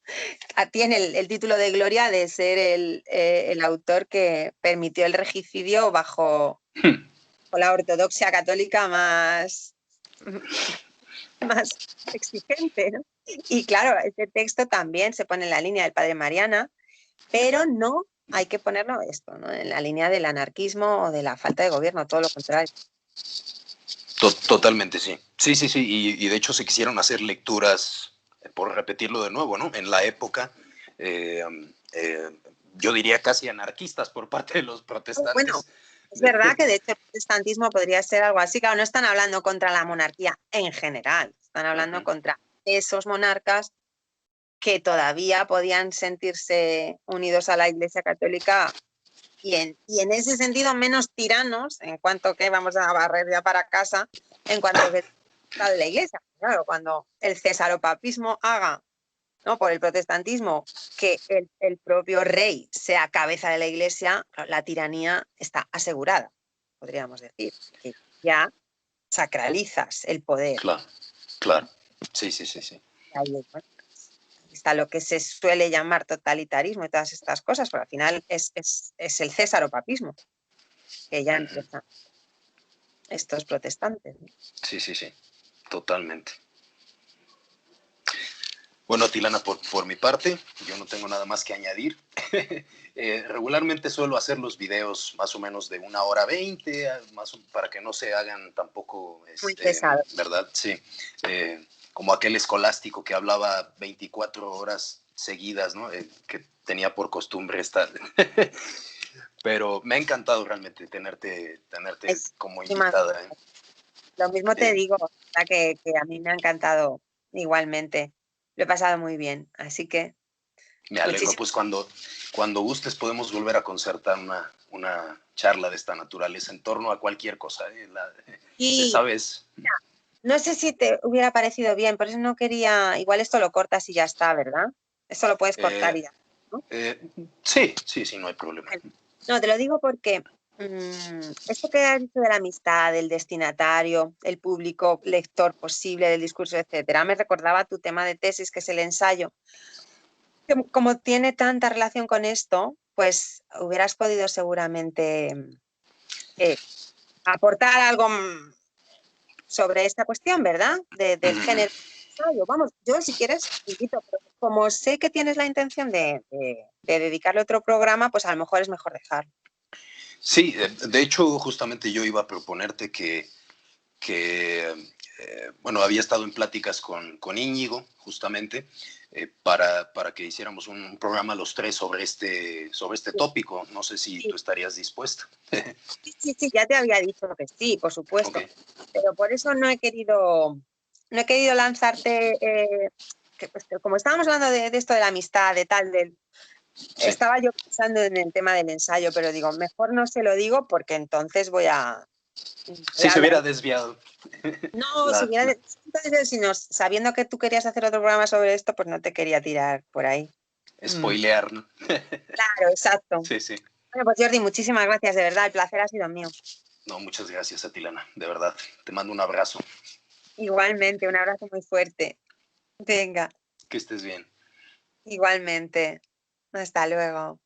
tiene el título de gloria de ser el autor que permitió el regicidio bajo la ortodoxia católica más exigente, ¿no? Y claro, este texto también se pone en la línea del padre Mariana, pero no hay que ponerlo esto, ¿no? En la línea del anarquismo o de la falta de gobierno, todo lo contrario. Totalmente, sí. Sí, sí, sí. Y de hecho se quisieron hacer lecturas, por repetirlo de nuevo, ¿no? En la época, eh, eh, yo diría casi anarquistas por parte de los Bueno, protestantes. es verdad que de hecho el protestantismo podría ser algo así. Claro, no están hablando contra la monarquía en general, están hablando contra esos monarcas que todavía podían sentirse unidos a la Iglesia Católica y en ese sentido menos tiranos, en cuanto que vamos a barrer ya para casa, en cuanto que de la Iglesia. Claro, cuando el cesaropapismo haga, ¿no?, por el protestantismo, que el propio rey sea cabeza de la Iglesia, la tiranía está asegurada, podríamos decir, que ya sacralizas el poder. Claro, claro. Sí, sí, sí, sí. Ahí, bueno, está lo que se suele llamar totalitarismo y todas estas cosas, pero al final es el cesaropapismo que ya empiezan estos protestantes, ¿no? Sí, sí, sí. Totalmente. Bueno, Tilana, por mi parte, yo no tengo nada más que añadir. Regularmente suelo hacer los videos más o menos de 1 hora 20, para que no se hagan tampoco, Muy pesado. ¿verdad? Sí. Como aquel escolástico que hablaba 24 horas seguidas, ¿no? Que tenía por costumbre estar. Pero me ha encantado realmente tenerte como invitada. Lo mismo te Eh, digo, que a mí me ha encantado igualmente. Lo he pasado muy bien, así que Me alegro, muchísimas pues cuando gustes podemos volver a concertar una charla de esta naturaleza en torno a cualquier cosa. y ¿Sabes? no sé si te hubiera parecido bien, por eso no quería, igual esto lo cortas y ya está, ¿verdad? Eso lo puedes cortar Eh, y ya, ¿no? sí, sí, sí, no hay problema. Bueno, no, te lo digo porque esto que has dicho de la amistad, del destinatario, el público lector posible del discurso, etcétera, me recordaba tu tema de tesis, que es el ensayo. Como tiene tanta relación con esto, pues hubieras podido seguramente eh, aportar algo sobre esta cuestión, ¿verdad? Del género del ensayo. Vamos, yo si quieres, invito, pero como sé que tienes la intención de dedicarle otro programa, pues a lo mejor es mejor dejarlo. Sí, de hecho, justamente yo iba a proponerte bueno, había estado en pláticas con Íñigo, justamente, para que hiciéramos un programa los tres sobre este Sí, tópico. No sé si tú sí, estarías dispuesta. sí, ya te había dicho que sí, por Ok. supuesto, pero por eso no he querido lanzarte, pues, como estábamos hablando de esto de la amistad, de tal, Sí. estaba yo pensando en el tema del ensayo, pero digo, mejor no se lo digo porque entonces voy a Sí, se hablar. hubiera desviado. No, si La, hubiera, entonces, sino sabiendo que tú querías hacer otro programa sobre esto, pues no te quería tirar por ahí. spoilear, ¿no? Claro, exacto. Sí, sí. Bueno, pues Jordi, muchísimas gracias, de verdad, el placer ha sido mío. No, muchas gracias, Atilana, de verdad. Te mando un abrazo. Igualmente, un abrazo muy fuerte. Venga, Que estés bien. igualmente. Hasta luego.